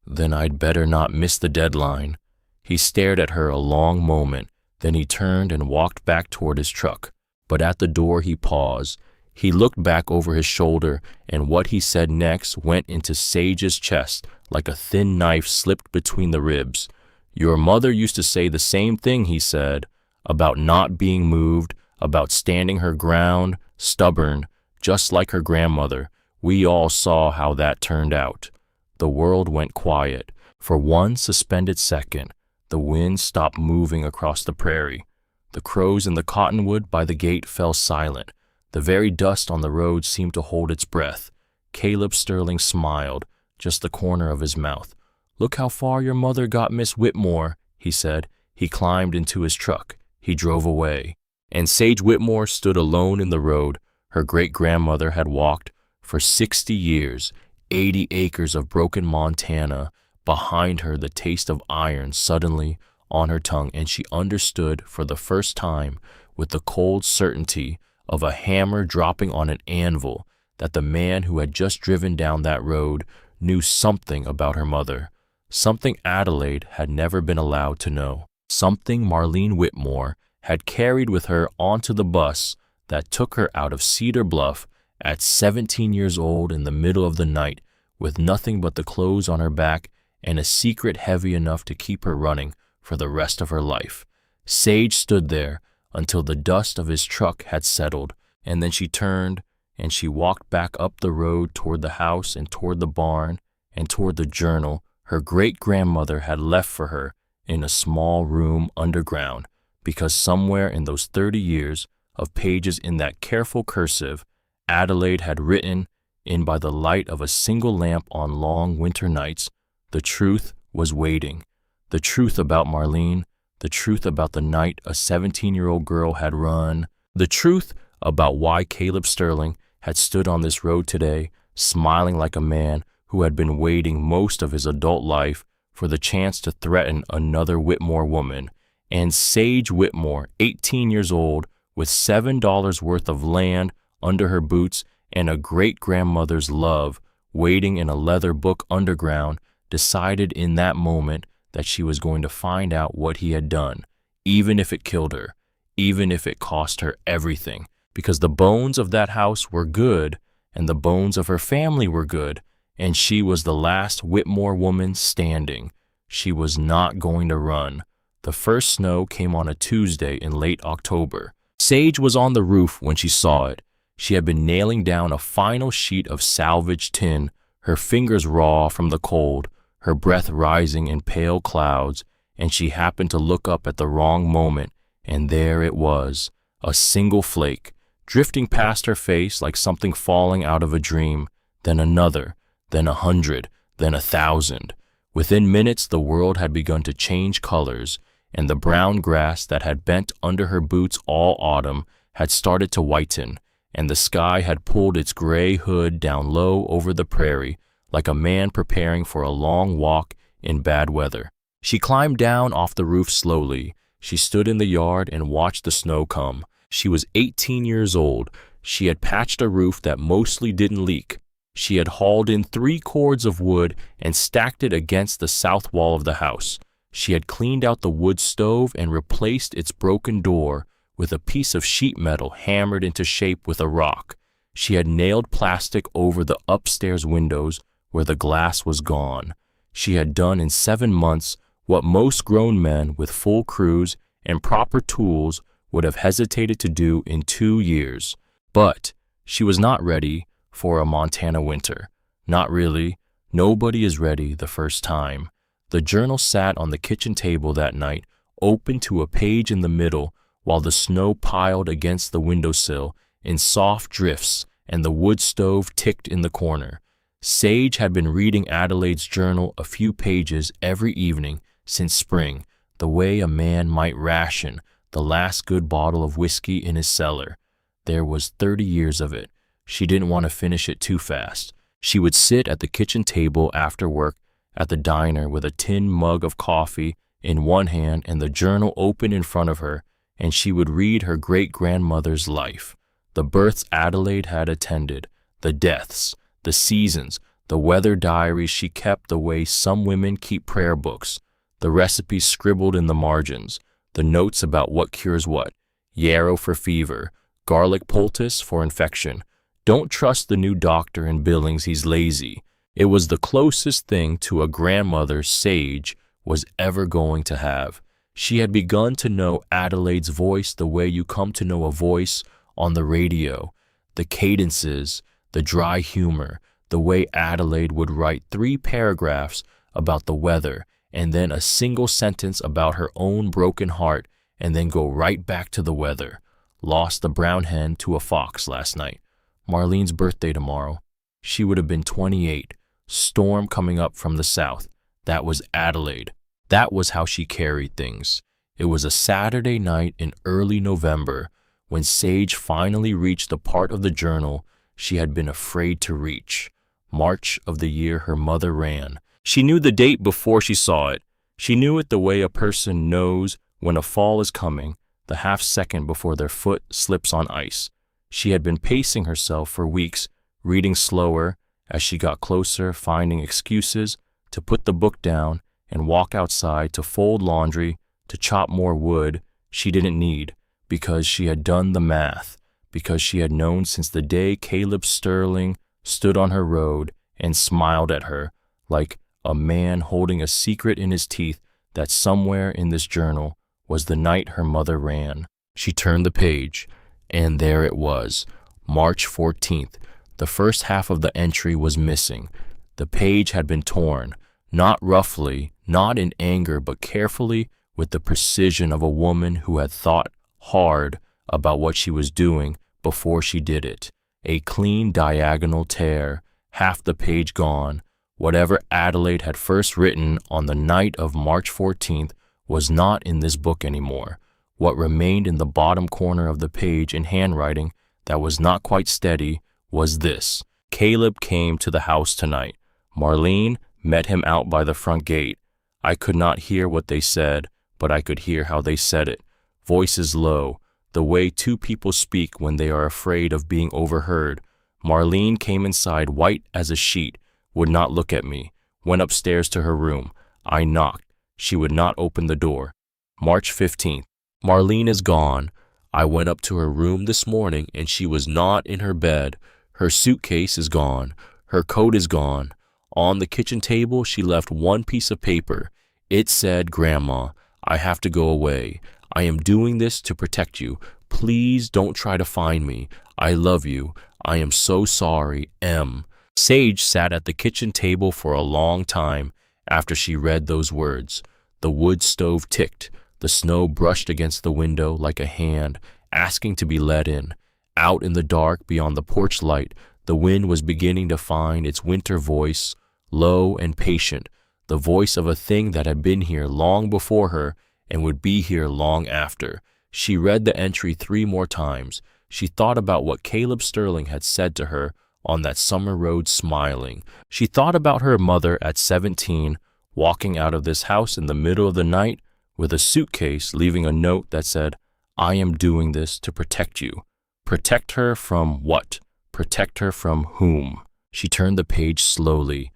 A: "Then I'd better not miss the deadline." He stared at her a long moment, then he turned and walked back toward his truck. But at the door he paused. He looked back over his shoulder, and what he said next went into Sage's chest like a thin knife slipped between the ribs. "Your mother used to say the same thing," he said, "about not being moved, about standing her ground, stubborn, just like her grandmother. We all saw how that turned out." The world went quiet. For one suspended second, the wind stopped moving across the prairie. The crows in the cottonwood by the gate fell silent. The very dust on the road seemed to hold its breath. Caleb Sterling smiled, just the corner of his mouth. "Look how far your mother got, Miss Whitmore," he said. He climbed into his truck. He drove away. And Sage Whitmore stood alone in the road. Her great-grandmother had walked for 60 years, 80 acres of broken Montana. Behind her, the taste of iron suddenly on her tongue, and she understood for the first time, with the cold certainty of a hammer dropping on an anvil, that the man who had just driven down that road knew something about her mother, something Adelaide had never been allowed to know, something Marlene Whitmore had carried with her onto the bus that took her out of Cedar Bluff at 17 years old in the middle of the night, with nothing but the clothes on her back and a secret heavy enough to keep her running for the rest of her life. Sage stood there until the dust of his truck had settled, and then she turned and she walked back up the road toward the house and toward the barn and toward the journal her great-grandmother had left for her in a small room underground, because somewhere in those 30 years of pages in that careful cursive, Adelaide had written in by the light of a single lamp on long winter nights, the truth was waiting. The truth about Marlene, the truth about the night a 17-year-old girl had run, the truth about why Caleb Sterling had stood on this road today, smiling like a man who had been waiting most of his adult life for the chance to threaten another Whitmore woman. And Sage Whitmore, 18 years old, with $7 worth of land under her boots and a great-grandmother's love waiting in a leather book underground, decided in that moment that she was going to find out what he had done, even if it killed her, even if it cost her everything, because the bones of that house were good and the bones of her family were good, and she was the last Whitmore woman standing. She was not going to run. The first snow came on a Tuesday in late October. Sage was on the roof when she saw it. She had been nailing down a final sheet of salvaged tin, her fingers raw from the cold, her breath rising in pale clouds, and she happened to look up at the wrong moment, and there it was, a single flake, drifting past her face like something falling out of a dream, then another, then 100, then 1,000. Within minutes, the world had begun to change colors, and the brown grass that had bent under her boots all autumn had started to whiten, and the sky had pulled its gray hood down low over the prairie, like a man preparing for a long walk in bad weather. She climbed down off the roof slowly. She stood in the yard and watched the snow come. She was 18 years old. She had patched a roof that mostly didn't leak. She had hauled in 3 cords of wood and stacked it against the south wall of the house. She had cleaned out the wood stove and replaced its broken door with a piece of sheet metal hammered into shape with a rock. She had nailed plastic over the upstairs windows where the glass was gone. She had done in 7 months what most grown men with full crews and proper tools would have hesitated to do in 2 years. But she was not ready for a Montana winter. Not really. Nobody is ready the first time. The journal sat on the kitchen table that night, open to a page in the middle, while the snow piled against the windowsill in soft drifts and the wood stove ticked in the corner. Sage had been reading Adelaide's journal a few pages every evening since spring, the way a man might ration the last good bottle of whiskey in his cellar. There was 30 years of it. She didn't want to finish it too fast. She would sit at the kitchen table after work at the diner with a tin mug of coffee in one hand and the journal open in front of her, and she would read her great-grandmother's life, the births Adelaide had attended, the deaths, the seasons, the weather diaries she kept the way some women keep prayer books, the recipes scribbled in the margins, the notes about what cures what, yarrow for fever, garlic poultice for infection. Don't trust the new doctor in Billings, he's lazy. It was the closest thing to a grandmother Sage was ever going to have. She had begun to know Adelaide's voice the way you come to know a voice on the radio, the cadences, the dry humor, the way Adelaide would write 3 paragraphs about the weather and then a single sentence about her own broken heart and then go right back to the weather. Lost the brown hen to a fox last night. Marlene's birthday tomorrow. She would have been 28. Storm coming up from the south. That was Adelaide. That was how she carried things. It was a Saturday night in early November when Sage finally reached the part of the journal she had been afraid to reach. March of the year her mother ran. She knew the date before she saw it. She knew it the way a person knows when a fall is coming, the half second before their foot slips on ice. She had been pacing herself for weeks, reading slower as she got closer, finding excuses to put the book down and walk outside to fold laundry, to chop more wood she didn't need, because she had done the math, because she had known since the day Caleb Sterling stood on her road and smiled at her like a man holding a secret in his teeth that somewhere in this journal was the night her mother ran. She turned the page, and there it was, March 14th. The first half of the entry was missing. The page had been torn, not roughly, not in anger, but carefully, with the precision of a woman who had thought hard about what she was doing before she did it. A clean diagonal tear, half the page gone. Whatever Adelaide had first written on the night of March 14th was not in this book anymore. What remained in the bottom corner of the page in handwriting that was not quite steady was this: Caleb came to the house tonight. Marlene met him out by the front gate. I could not hear what they said, but I could hear how they said it. Voices low, the way two people speak when they are afraid of being overheard. Marlene came inside white as a sheet, would not look at me, went upstairs to her room. I knocked. She would not open the door. March 15th. Marlene is gone. I went up to her room this morning and she was not in her bed. Her suitcase is gone. Her coat is gone. On the kitchen table, she left one piece of paper. It said, Grandma, I have to go away. I am doing this to protect you. Please don't try to find me. I love you. I am so sorry, M. Sage sat at the kitchen table for a long time after she read those words. The wood stove ticked. The snow brushed against the window like a hand, asking to be let in. Out in the dark beyond the porch light, the wind was beginning to find its winter voice, low and patient, the voice of a thing that had been here long before her and would be here long after. She read the entry 3 more times. She thought about what Caleb Sterling had said to her on that summer road smiling. She thought about her mother at 17, walking out of this house in the middle of the night with a suitcase, leaving a note that said, I am doing this to protect you. Protect her from what? Protect her from whom? She turned the page slowly.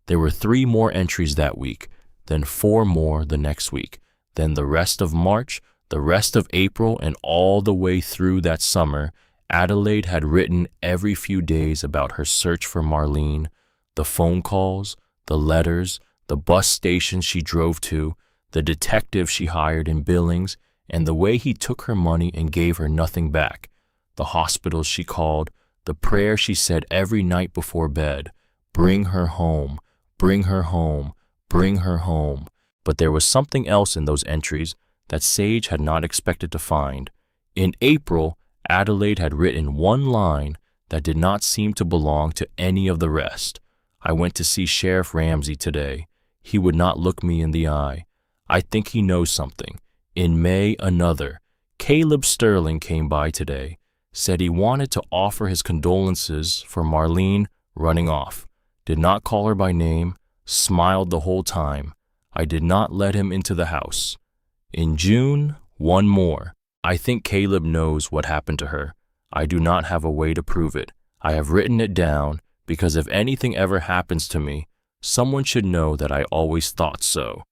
A: There were 3 more entries that week, then 4 more the next week, then the rest of March, the rest of April, and all the way through that summer. Adelaide had written every few days about her search for Marlene, the phone calls, the letters, the bus stations she drove to, the detective she hired in Billings, and the way he took her money and gave her nothing back, the hospitals she called, the prayer she said every night before bed, bring her home, bring her home, bring her home. But there was something else in those entries that Sage had not expected to find. In April, Adelaide had written 1 line that did not seem to belong to any of the rest. I went to see Sheriff Ramsey today. He would not look me in the eye. I think he knows something. In May, another. Caleb Sterling came by today, said he wanted to offer his condolences for Marlene running off. Did not call her by name, smiled the whole time. I did not let him into the house. In June, 1 more. I think Caleb knows what happened to her. I do not have a way to prove it. I have written it down because if anything ever happens to me, someone should know that I always thought so.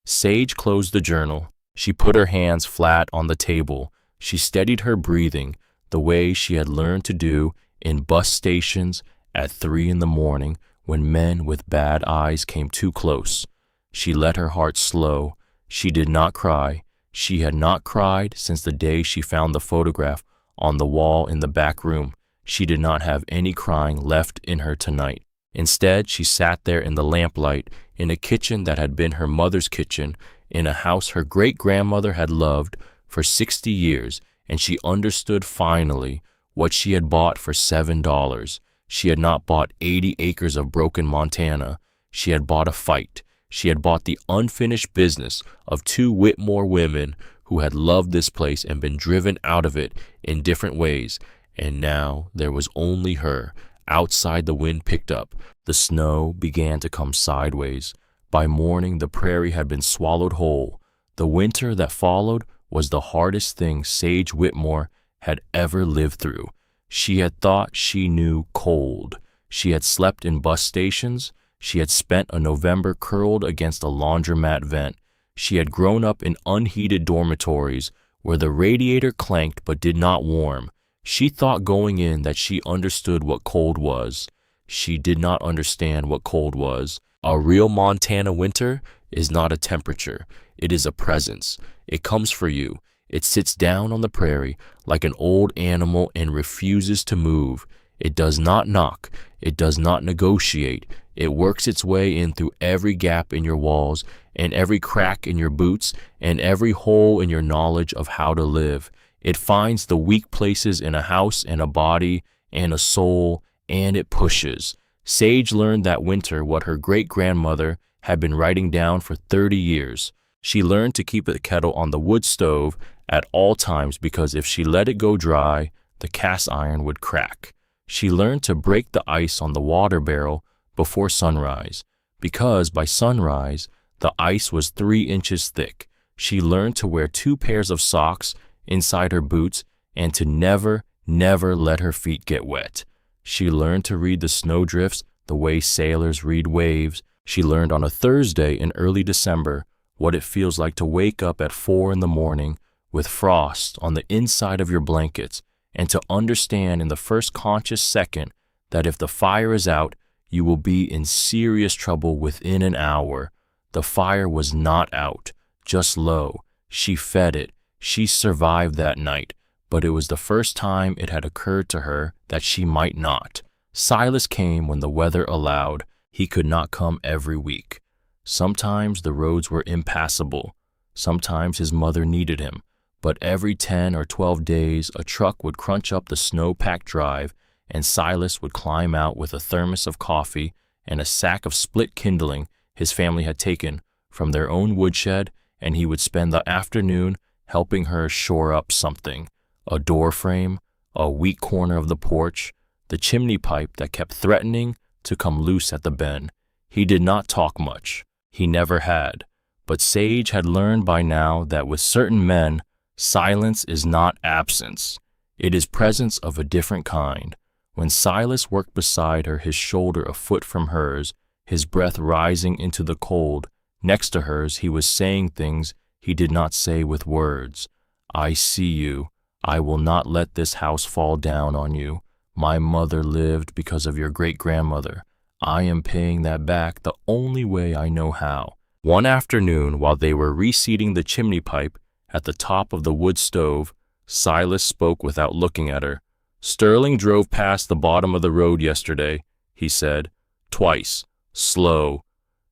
A: Sage closed the journal. She put her hands flat on the table. She steadied her breathing the way she had learned to do in bus stations at 3 in the morning when men with bad eyes came too close. She let her heart slow. She did not cry. She had not cried since the day she found the photograph on the wall in the back room. She did not have any crying left in her tonight. Instead, she sat there in the lamplight, in a kitchen that had been her mother's kitchen, in a house her great-grandmother had loved for 60 years, and she understood finally what she had bought for $7. She had not bought 80 acres of broken Montana. She had bought a fight. She had bought the unfinished business of two Whitmore women who had loved this place and been driven out of it in different ways. And now there was only her. Outside, the wind picked up. The snow began to come sideways. By morning, the prairie had been swallowed whole. The winter that followed was the hardest thing Sage Whitmore had ever lived through. She had thought she knew cold. She had slept in bus stations. She had spent a November curled against a laundromat vent. She had grown up in unheated dormitories where the radiator clanked but did not warm. She thought going in that she understood what cold was. She did not understand what cold was. A real Montana winter is not a temperature. It is a presence. It comes for you. It sits down on the prairie like an old animal and refuses to move. It does not knock. It does not negotiate. It works its way in through every gap in your walls and every crack in your boots and every hole in your knowledge of how to live. It finds the weak places in a house and a body and a soul, and it pushes. Sage learned that winter what her great-grandmother had been writing down for 30 years. She learned to keep the kettle on the wood stove at all times because if she let it go dry, the cast iron would crack. She learned to break the ice on the water barrel before sunrise because by sunrise, the ice was 3 inches thick. She learned to wear 2 pairs of socks inside her boots and to never let her feet get wet. She learned to read the snowdrifts the way sailors read waves. She learned on a Thursday in early December what it feels like to wake up at 4 in the morning with frost on the inside of your blankets and to understand in the first conscious second that if the fire is out, you will be in serious trouble within an hour. The fire was not out, just low. She fed it. She survived that night, but it was the first time it had occurred to her that she might not. Silas came when the weather allowed. He could not come every week. Sometimes the roads were impassable. Sometimes his mother needed him. But every 10 or 12 days, a truck would crunch up the snow-packed drive, and Silas would climb out with a thermos of coffee and a sack of split kindling his family had taken from their own woodshed, and he would spend the afternoon helping her shore up something, a door frame, a weak corner of the porch, the chimney pipe that kept threatening to come loose at the bend. He did not talk much. He never had. But Sage had learned by now that with certain men, silence is not absence. It is presence of a different kind. When Silas worked beside her, his shoulder a foot from hers, his breath rising into the cold, next to hers, he was saying things he did not say with words. I see you. I will not let this house fall down on you. My mother lived because of your great-grandmother. I am paying that back the only way I know how. One afternoon, while they were reseating the chimney pipe at the top of the wood stove, Silas spoke without looking at her. Sterling drove past the bottom of the road yesterday, he said. Twice. Slow.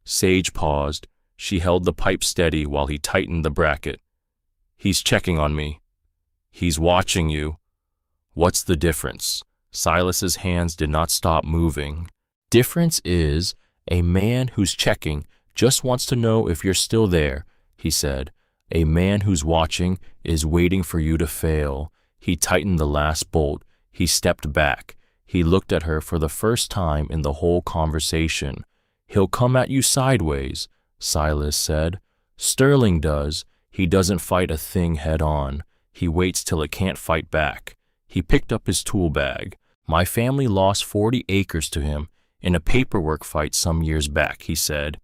A: Sage paused. She held the pipe steady while he tightened the bracket. He's checking on me. He's watching you. What's the difference? Silas's hands did not stop moving. Difference is, a man who's checking just wants to know if you're still there, he said. A man who's watching is waiting for you to fail. He tightened the last bolt. He stepped back. He looked at her for the first time in the whole conversation. He'll come at you sideways, Silas said. Sterling does. He doesn't fight a thing head on. He waits till it can't fight back. He picked up his tool bag. My family lost 40 acres to him in a paperwork fight some years back, he said.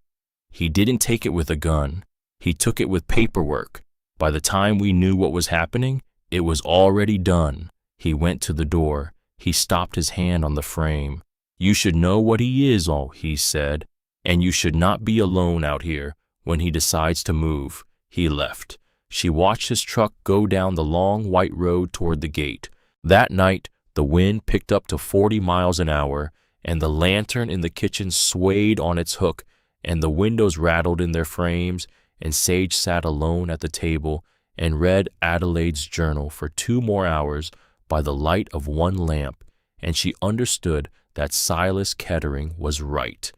A: He didn't take it with a gun. He took it with paperwork. By the time we knew what was happening, it was already done. He went to the door. He stopped his hand on the frame. You should know what he is, he said, and you should not be alone out here when he decides to move. He left. She watched his truck go down the long white road toward the gate. That night, the wind picked up to 40 miles an hour, and the lantern in the kitchen swayed on its hook, and the windows rattled in their frames, and Sage sat alone at the table and read Adelaide's journal for 2 more hours by the light of one lamp, and she understood that Silas Kettering was right.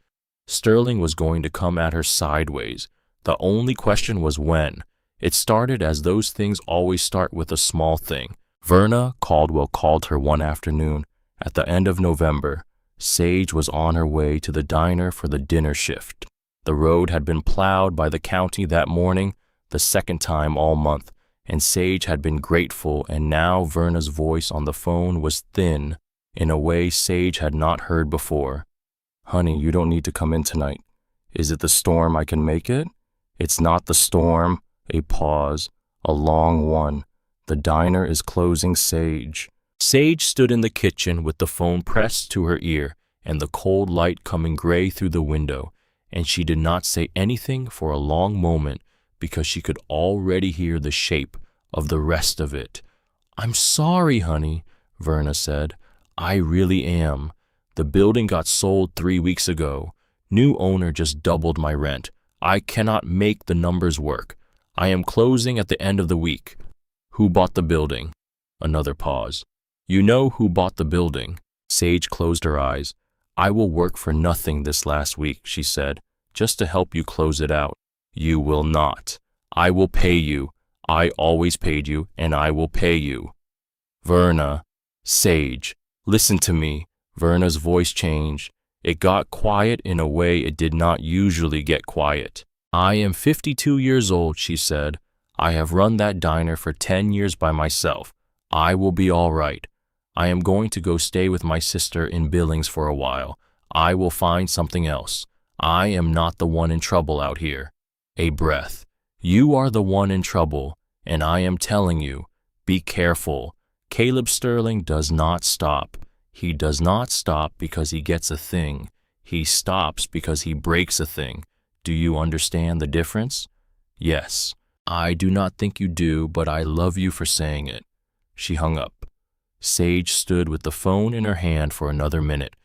A: Sterling was going to come at her sideways. The only question was when. It started as those things always start, with a small thing. Verna Caldwell called her one afternoon at the end of November. Sage was on her way to the diner for the dinner shift. The road had been plowed by the county that morning, the second time all month, and Sage had been grateful, and now Verna's voice on the phone was thin in a way Sage had not heard before. "Honey, you don't need to come in tonight. Is it the storm? I can make it?" "It's not the storm." A pause, a long one. "The diner is closing, Sage." Sage stood in the kitchen with the phone pressed to her ear and the cold light coming gray through the window, and she did not say anything for a long moment because she could already hear the shape of the rest of it. "I'm sorry, honey," Verna said. "I really am. The building got sold 3 weeks ago. New owner just doubled my rent. I cannot make the numbers work. I am closing at the end of the week." "Who bought the building?" Another pause. "You know who bought the building." Sage closed her eyes. "I will work for nothing this last week," she said, "just to help you close it out." "You will not. I will pay you. I always paid you, and I will pay you." "Verna." "Sage, listen to me." Verna's voice changed. It got quiet in a way it did not usually get quiet. "I am 52 years old," she said. "I have run that diner for 10 years by myself. I will be all right. I am going to go stay with my sister in Billings for a while. I will find something else. I am not the one in trouble out here." A breath. "You are the one in trouble, and I am telling you, be careful. Caleb Sterling does not stop. He does not stop because he gets a thing. He stops because he breaks a thing. Do you understand the difference?" "Yes." "I do not think you do, but I love you for saying it." She hung up. Sage stood with the phone in her hand for another minute.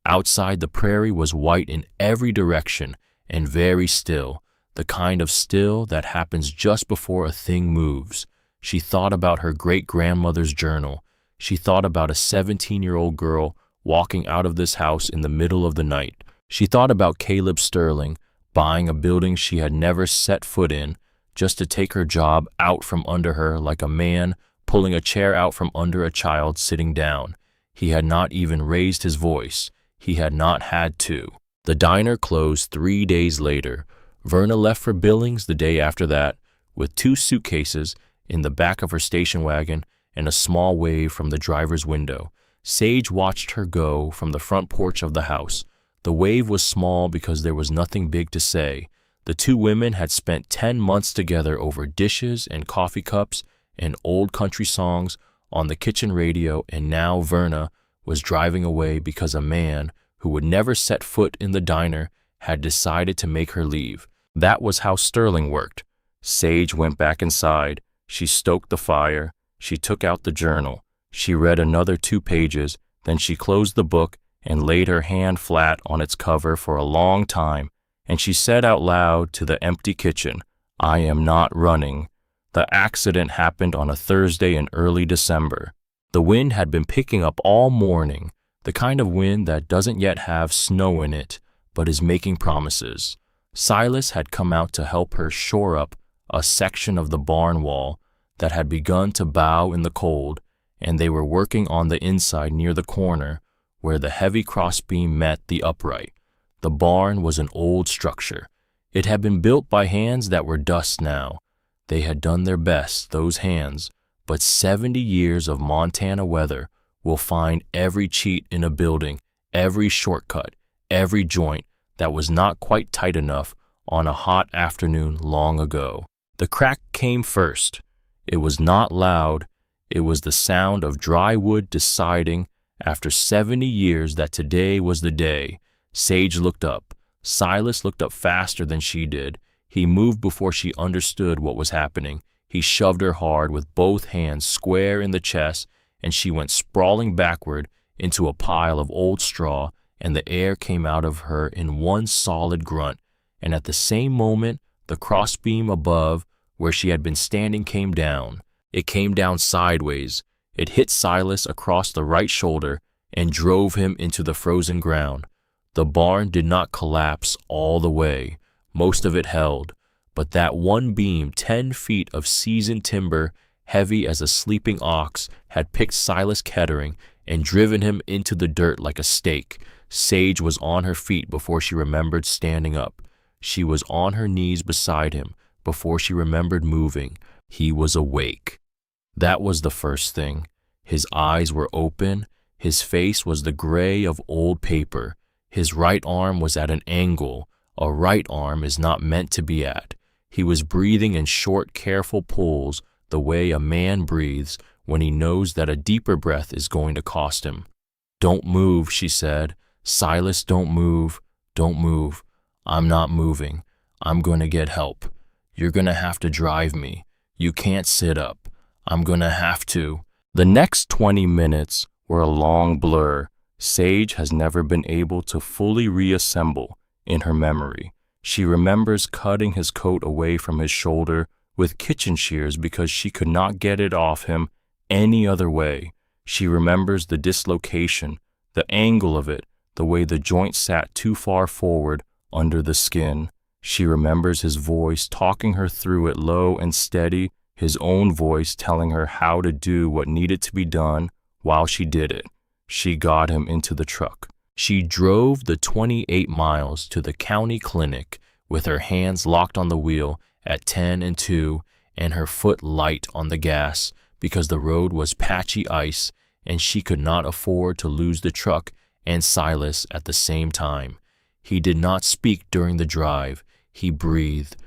A: Outside, the prairie was white in every direction and very still, the kind of still that happens just before a thing moves. She thought about her great-grandmother's journal. She thought about a 17-year-old girl walking out of this house in the middle of the night. She thought about Caleb Sterling buying a building she had never set foot in, just to take her job out from under her, like a man pulling a chair out from under a child sitting down. He had not even raised his voice. He had not had to. The diner closed 3 days later. Verna left for Billings the day after that, with 2 suitcases in the back of her station wagon and a small wave from the driver's window. Sage watched her go from the front porch of the house. The wave was small because there was nothing big to say. The 2 women had spent 10 months together over dishes and coffee cups and old country songs on the kitchen radio, and now Verna was driving away because a man who would never set foot in the diner had decided to make her leave. That was how Sterling worked. Sage went back inside. She stoked the fire. She took out the journal. She read another 2 pages. Then she closed the book and laid her hand flat on its cover for a long time, and she said out loud to the empty kitchen, "I am not running." The accident happened on a Thursday in early December. The wind had been picking up all morning, the kind of wind that doesn't yet have snow in it, but is making promises. Silas had come out to help her shore up a section of the barn wall that had begun to bow in the cold, and they were working on the inside near the corner where the heavy crossbeam met the upright. The barn was an old structure. It had been built by hands that were dust now. They had done their best, those hands, but 70 years of Montana weather will find every cheat in a building, every shortcut, every joint that was not quite tight enough on a hot afternoon long ago. The crack came first. It was not loud. It was the sound of dry wood deciding after 70 years that today was the day. Sage looked up. Silas looked up faster than she did. He moved before she understood what was happening. He shoved her hard with both hands square in the chest, and she went sprawling backward into a pile of old straw, and the air came out of her in one solid grunt. And at the same moment, the crossbeam above where she had been standing came down. It came down sideways. It hit Silas across the right shoulder and drove him into the frozen ground. The barn did not collapse all the way. Most of it held, but that one beam, 10 feet of seasoned timber, heavy as a sleeping ox, had picked Silas Kettering and driven him into the dirt like a stake. Sage was on her feet before she remembered standing up. She was on her knees beside him before she remembered moving. He was awake. That was the first thing. His eyes were open. His face was the gray of old paper. His right arm was at an angle. A right arm is not meant to be at. He was breathing in short, careful pulls, the way a man breathes when he knows that a deeper breath is going to cost him. "Don't move," she said. "Silas, don't move. Don't move. I'm not moving. I'm going to get help. You're going to have to drive me. You can't sit up. I'm going to have to." The next 20 minutes were a long blur. Sage has never been able to fully reassemble in her memory. She remembers cutting his coat away from his shoulder with kitchen shears because she could not get it off him any other way. She remembers the dislocation, the angle of it, the way the joint sat too far forward under the skin. She remembers his voice talking her through it low and steady, his own voice telling her how to do what needed to be done while she did it. She got him into the truck. She drove the 28 miles to the county clinic with her hands locked on the wheel at 10 and 2 and her foot light on the gas because the road was patchy ice and she could not afford to lose the truck and Silas at the same time. He did not speak during the drive. He breathed.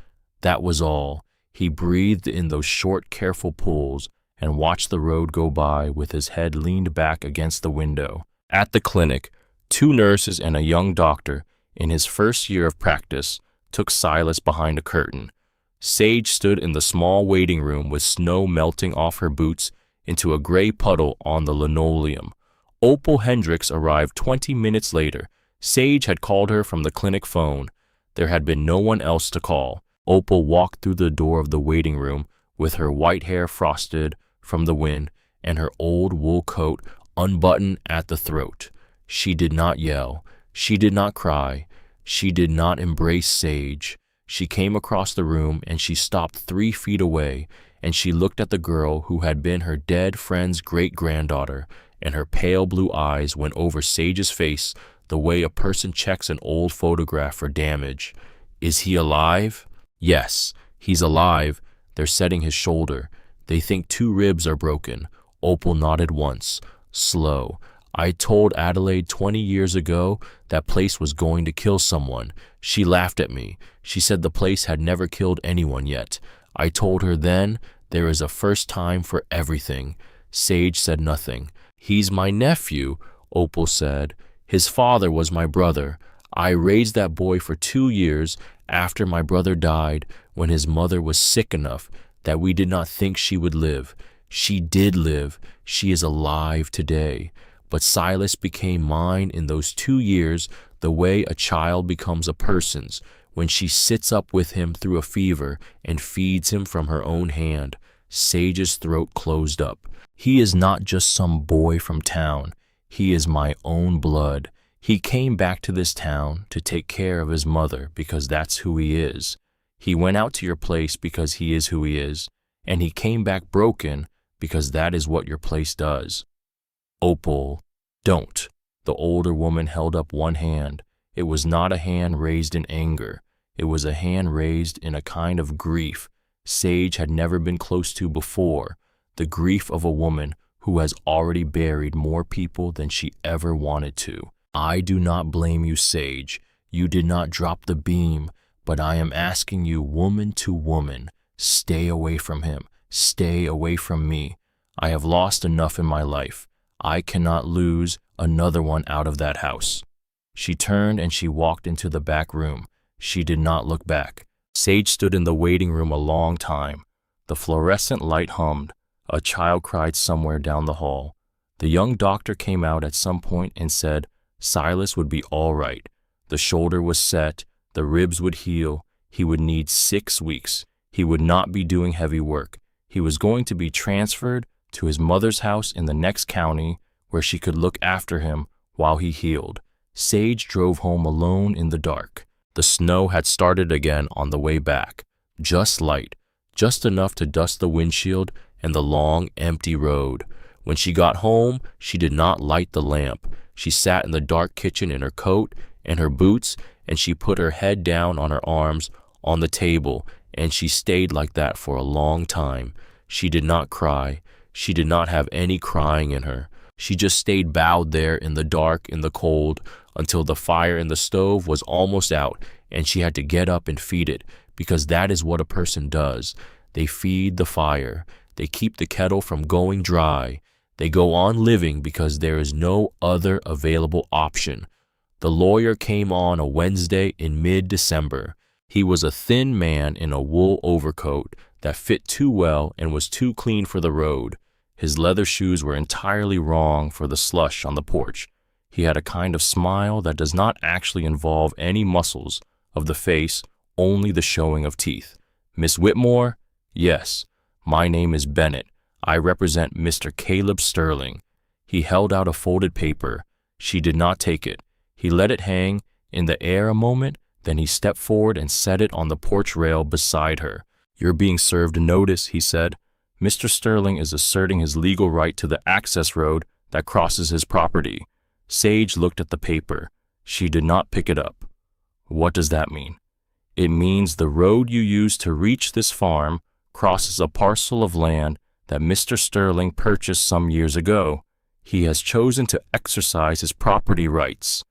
A: That was all. He breathed in those short, careful pulls and watched the road go by with his head leaned back against the window. At the clinic, 2 nurses and a young doctor, in his first year of practice, took Silas behind a curtain. Sage stood in the small waiting room with snow melting off her boots into a gray puddle on the linoleum. Opal Hendricks arrived 20 minutes later. Sage had called her from the clinic phone. There had been no one else to call. Opal walked through the door of the waiting room with her white hair frosted from the wind and her old wool coat unbuttoned at the throat. She did not yell. She did not cry. She did not embrace Sage. She came across the room and she stopped 3 feet away and she looked at the girl who had been her dead friend's great-granddaughter, and her pale blue eyes went over Sage's face the way a person checks an old photograph for damage. "Is he alive?" "Yes, he's alive. They're setting his shoulder. They think 2 ribs are broken." Opal nodded once, slow. "I told Adelaide 20 years ago that place was going to kill someone. She laughed at me. She said the place had never killed anyone yet. I told her then, there is a first time for everything." Sage said nothing. "He's my nephew," Opal said. "His father was my brother. I raised that boy for 2 years after my brother died when his mother was sick enough that we did not think she would live. She did live. She is alive today. But Silas became mine in those 2 years the way a child becomes a person's, when she sits up with him through a fever and feeds him from her own hand." Sage's throat closed up. "He is not just some boy from town. He is my own blood. He came back to this town to take care of his mother because that's who he is. He went out to your place because he is who he is, and he came back broken because that is what your place does." "Opal, don't." The older woman held up one hand. It was not a hand raised in anger. It was a hand raised in a kind of grief Sage had never been close to before, the grief of a woman who has already buried more people than she ever wanted to. "I do not blame you, Sage. You did not drop the beam, but I am asking you, woman to woman, stay away from him. Stay away from me. I have lost enough in my life. I cannot lose another one out of that house." She turned and she walked into the back room. She did not look back. Sage stood in the waiting room a long time. The fluorescent light hummed. A child cried somewhere down the hall. The young doctor came out at some point and said Silas would be all right. The shoulder was set. The ribs would heal. He would need 6 weeks. He would not be doing heavy work. He was going to be transferred to his mother's house in the next county where she could look after him while he healed. Sage drove home alone in the dark. The snow had started again on the way back, just light, just enough to dust the windshield and the long, empty road. When she got home, she did not light the lamp. She sat in the dark kitchen in her coat and her boots, and she put her head down on her arms on the table, and she stayed like that for a long time. She did not cry. She did not have any crying in her. She just stayed bowed there in the dark, in the cold, until the fire in the stove was almost out, and she had to get up and feed it, because that is what a person does. They feed the fire. They keep the kettle from going dry. They go on living because there is no other available option. The lawyer came on a Wednesday in mid-December. He was a thin man in a wool overcoat that fit too well and was too clean for the road. His leather shoes were entirely wrong for the slush on the porch. He had a kind of smile that does not actually involve any muscles of the face, only the showing of teeth. Miss Whitmore? Yes. My name is Bennett. I represent Mr. Caleb Sterling. He held out a folded paper. She did not take it. He let it hang in the air a moment, then he stepped forward and set it on the porch rail beside her. You're being served notice, he said. Mr. Sterling is asserting his legal right to the access road that crosses his property. Sage looked at the paper. She did not pick it up. What does that mean? It means the road you use to reach this farm crosses a parcel of land that Mr. Sterling purchased some years ago. He has chosen to exercise his property rights.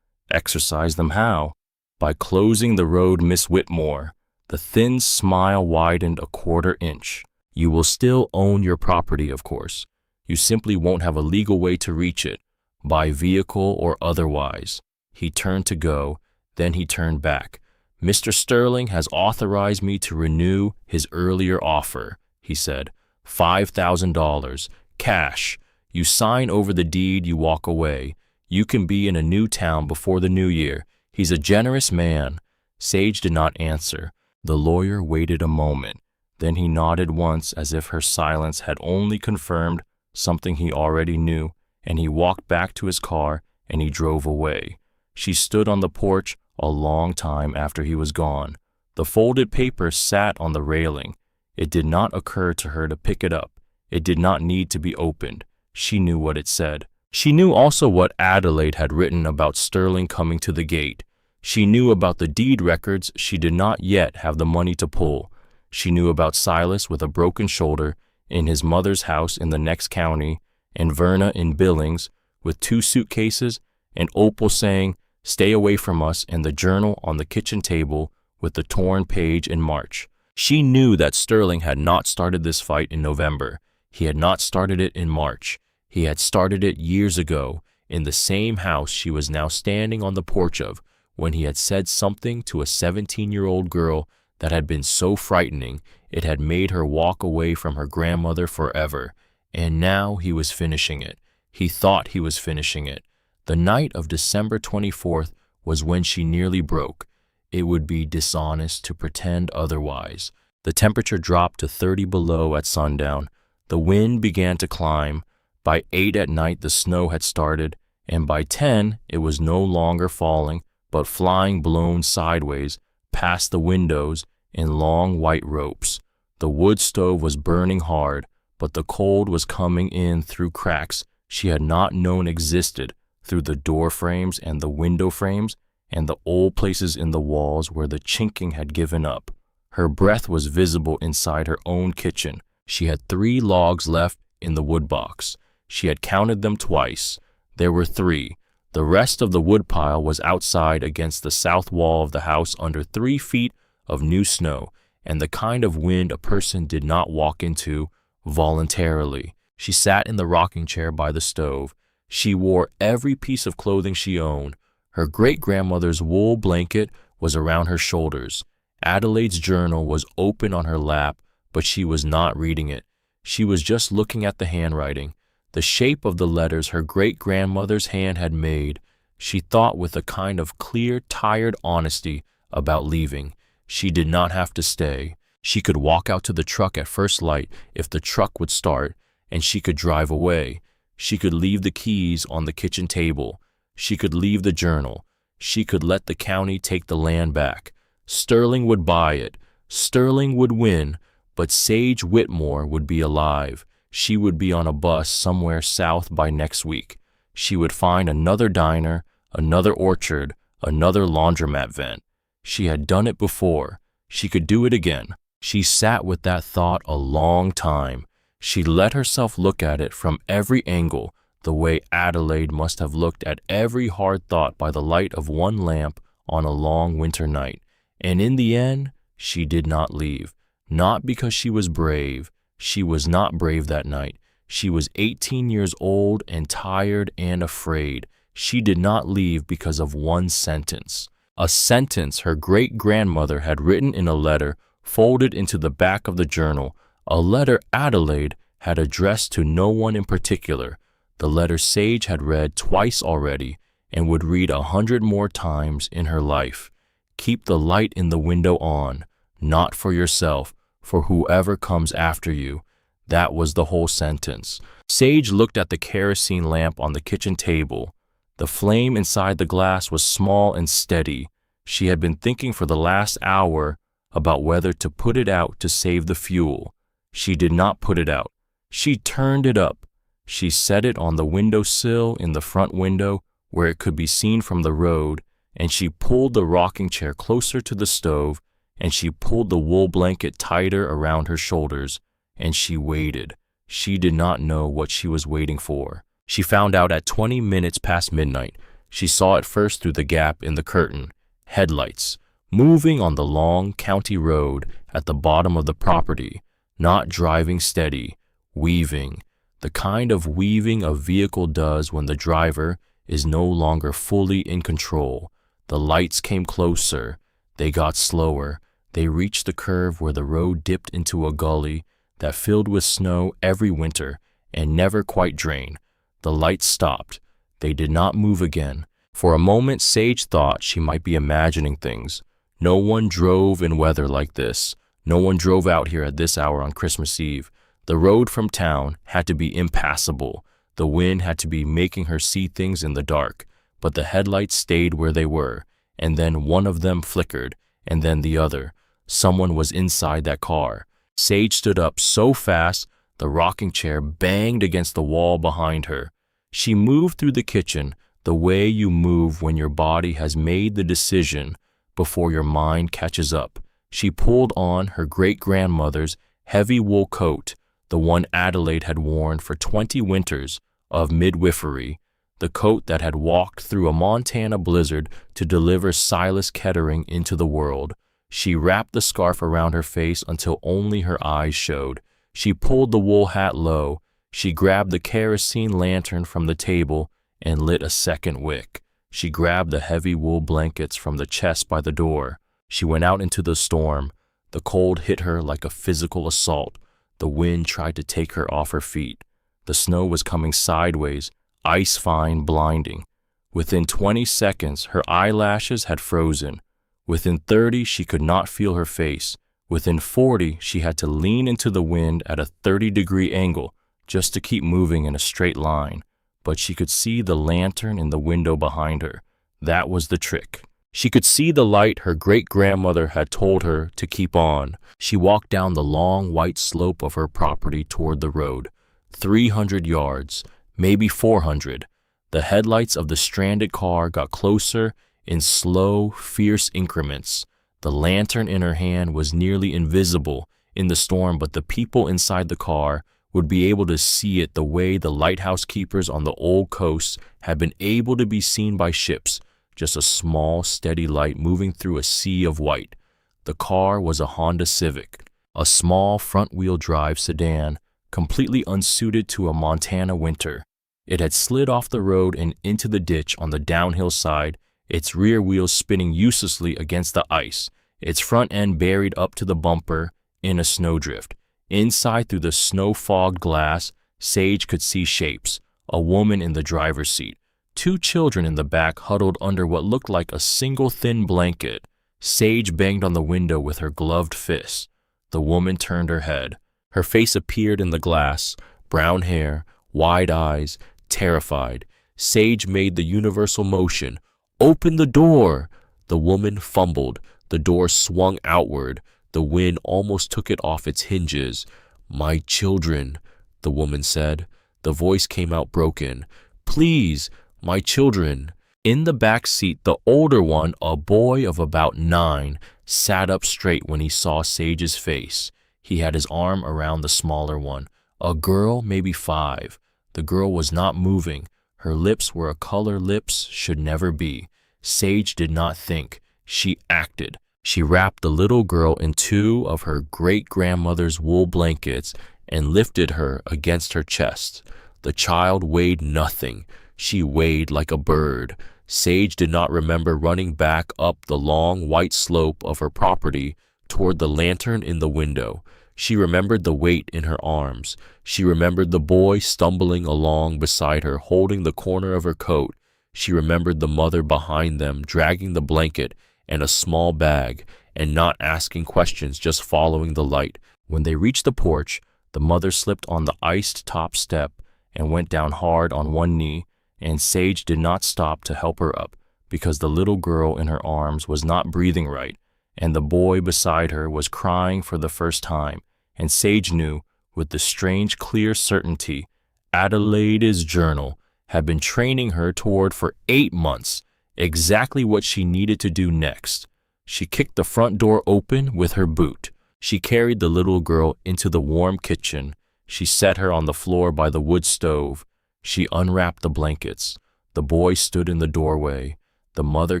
A: Exercise them how? By closing the road, Miss Whitmore. The thin smile widened a quarter inch. You will still own your property, of course. You simply won't have a legal way to reach it, by vehicle or otherwise. He turned to go, then he turned back. Mr. Sterling has authorized me to renew his earlier offer, he said. $5,000, cash. You sign over the deed, you walk away. You can be in a new town before the new year. He's a generous man. Sage did not answer. The lawyer waited a moment. Then he nodded once as if her silence had only confirmed something he already knew, and he walked back to his car and he drove away. She stood on the porch a long time after he was gone. The folded paper sat on the railing. It did not occur to her to pick it up. It did not need to be opened. She knew what it said. She knew also what Adelaide had written about Sterling coming to the gate. She knew about the deed records she did not yet have the money to pull. She knew about Silas with a broken shoulder in his mother's house in the next county, and Verna in Billings with 2 suitcases, and Opal saying, "Stay away from us," and the journal on the kitchen table with the torn page in March. She knew that Sterling had not started this fight in November. He had not started it in March. He had started it years ago, in the same house she was now standing on the porch of, when he had said something to a 17-year-old girl that had been so frightening it had made her walk away from her grandmother forever. And now he was finishing it. He thought he was finishing it. The night of December 24th was when she nearly broke. It would be dishonest to pretend otherwise. The temperature dropped to 30 below at sundown. The wind began to climb. By 8 at night the snow had started, and by 10 it was no longer falling, but flying blown sideways past the windows in long white ropes. The wood stove was burning hard, but the cold was coming in through cracks she had not known existed, through the door frames and the window frames and the old places in the walls where the chinking had given up. Her breath was visible inside her own kitchen. She had 3 logs left in the wood box. She had counted them twice. There were 3. The rest of the woodpile was outside against the south wall of the house under 3 feet of new snow, and the kind of wind a person did not walk into voluntarily. She sat in the rocking chair by the stove. She wore every piece of clothing she owned. Her great-grandmother's wool blanket was around her shoulders. Adelaide's journal was open on her lap, but she was not reading it. She was just looking at the handwriting, the shape of the letters her great-grandmother's hand had made. She thought with a kind of clear, tired honesty about leaving. She did not have to stay. She could walk out to the truck at first light if the truck would start, and she could drive away. She could leave the keys on the kitchen table. She could leave the journal. She could let the county take the land back. Sterling would buy it. Sterling would win, but Sage Whitmore would be alive. She would be on a bus somewhere south by next week. She would find another diner, another orchard, another laundromat vent. She had done it before. She could do it again. She sat with that thought a long time. She let herself look at it from every angle, the way Adelaide must have looked at every hard thought by the light of one lamp on a long winter night. And in the end, she did not leave. Not because she was brave. She was not brave that night. She was 18 years old and tired and afraid. She did not leave because of one sentence. A sentence her great-grandmother had written in a letter folded into the back of the journal, a letter Adelaide had addressed to no one in particular. The letter Sage had read twice already and would read 100 more times in her life. Keep the light in the window on, not for yourself, for whoever comes after you. That was the whole sentence. Sage looked at the kerosene lamp on the kitchen table. The flame inside the glass was small and steady. She had been thinking for the last hour about whether to put it out to save the fuel. She did not put it out. She turned it up. She set it on the windowsill in the front window where it could be seen from the road, and she pulled the rocking chair closer to the stove, and she pulled the wool blanket tighter around her shoulders, and she waited. She did not know what she was waiting for. She found out at 20 minutes past midnight. She saw it first through the gap in the curtain. Headlights, moving on the long county road at the bottom of the property, not driving steady, weaving, the kind of weaving a vehicle does when the driver is no longer fully in control. The lights came closer. They got slower. They reached the curve where the road dipped into a gully that filled with snow every winter and never quite drained. The lights stopped. They did not move again. For a moment, Sage thought she might be imagining things. No one drove in weather like this. No one drove out here at this hour on Christmas Eve. The road from town had to be impassable. The wind had to be making her see things in the dark. But the headlights stayed where they were, and then one of them flickered, and then the other. Someone was inside that car. Sage stood up so fast, the rocking chair banged against the wall behind her. She moved through the kitchen the way you move when your body has made the decision before your mind catches up. She pulled on her great-grandmother's heavy wool coat, the one Adelaide had worn for 20 winters of midwifery, the coat that had walked through a Montana blizzard to deliver Silas Kettering into the world. She wrapped the scarf around her face until only her eyes showed. She pulled the wool hat low. She grabbed the kerosene lantern from the table and lit a second wick. She grabbed the heavy wool blankets from the chest by the door. She went out into the storm. The cold hit her like a physical assault. The wind tried to take her off her feet. The snow was coming sideways, ice-fine, blinding. Within 20 seconds, her eyelashes had frozen. Within 30, she could not feel her face. Within 40, she had to lean into the wind at a 30-degree angle just to keep moving in a straight line. But she could see the lantern in the window behind her. That was the trick. She could see the light her great-grandmother had told her to keep on. She walked down the long white slope of her property toward the road. 300 yards, maybe 400. The headlights of the stranded car got closer in slow, fierce increments. The lantern in her hand was nearly invisible in the storm, but the people inside the car would be able to see it the way the lighthouse keepers on the old coast had been able to be seen by ships, just a small, steady light moving through a sea of white. The car was a Honda Civic, a small front-wheel drive sedan, completely unsuited to a Montana winter. It had slid off the road and into the ditch on the downhill side, its rear wheels spinning uselessly against the ice, its front end buried up to the bumper in a snowdrift. Inside, through the snow-fogged glass, Sage could see shapes, a woman in the driver's seat, 2 children in the back huddled under what looked like a single thin blanket. Sage banged on the window with her gloved fist. The woman turned her head. Her face appeared in the glass, brown hair, wide eyes, terrified. Sage made the universal motion. Open the door! The woman fumbled. The door swung outward. The wind almost took it off its hinges. My children, the woman said. The voice came out broken. Please, my children. In the back seat, the older one, a boy of about 9, sat up straight when he saw Sage's face. He had his arm around the smaller one. A girl, maybe 5. The girl was not moving. Her lips were a color lips should never be. Sage did not think. She acted. She wrapped the little girl in 2 of her great-grandmother's wool blankets and lifted her against her chest. The child weighed nothing. She weighed like a bird. Sage did not remember running back up the long white slope of her property toward the lantern in the window. She remembered the weight in her arms. She remembered the boy stumbling along beside her, holding the corner of her coat. She remembered the mother behind them, dragging the blanket and a small bag, and not asking questions, just following the light. When they reached the porch, the mother slipped on the iced top step and went down hard on one knee, and Sage did not stop to help her up, because the little girl in her arms was not breathing right, and the boy beside her was crying for the first time, and Sage knew, with the strange clear certainty, Adelaide's journal had been training her toward for 8 months, exactly what she needed to do next. She kicked the front door open with her boot. She carried the little girl into the warm kitchen. She set her on the floor by the wood stove. She unwrapped the blankets. The boy stood in the doorway. The mother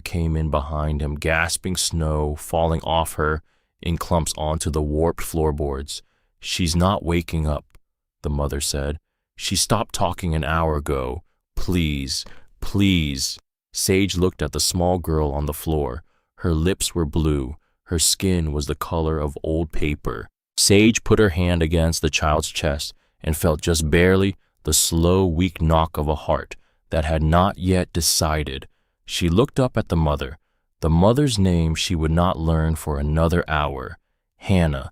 A: came in behind him, gasping snow falling off her in clumps onto the warped floorboards. She's not waking up, the mother said. She stopped talking an hour ago. Please, please. Sage looked at the small girl on the floor. Her lips were blue. Her skin was the color of old paper. Sage put her hand against the child's chest and felt just barely the slow, weak knock of a heart that had not yet decided. She looked up at the mother's name she would not learn for another hour. Hannah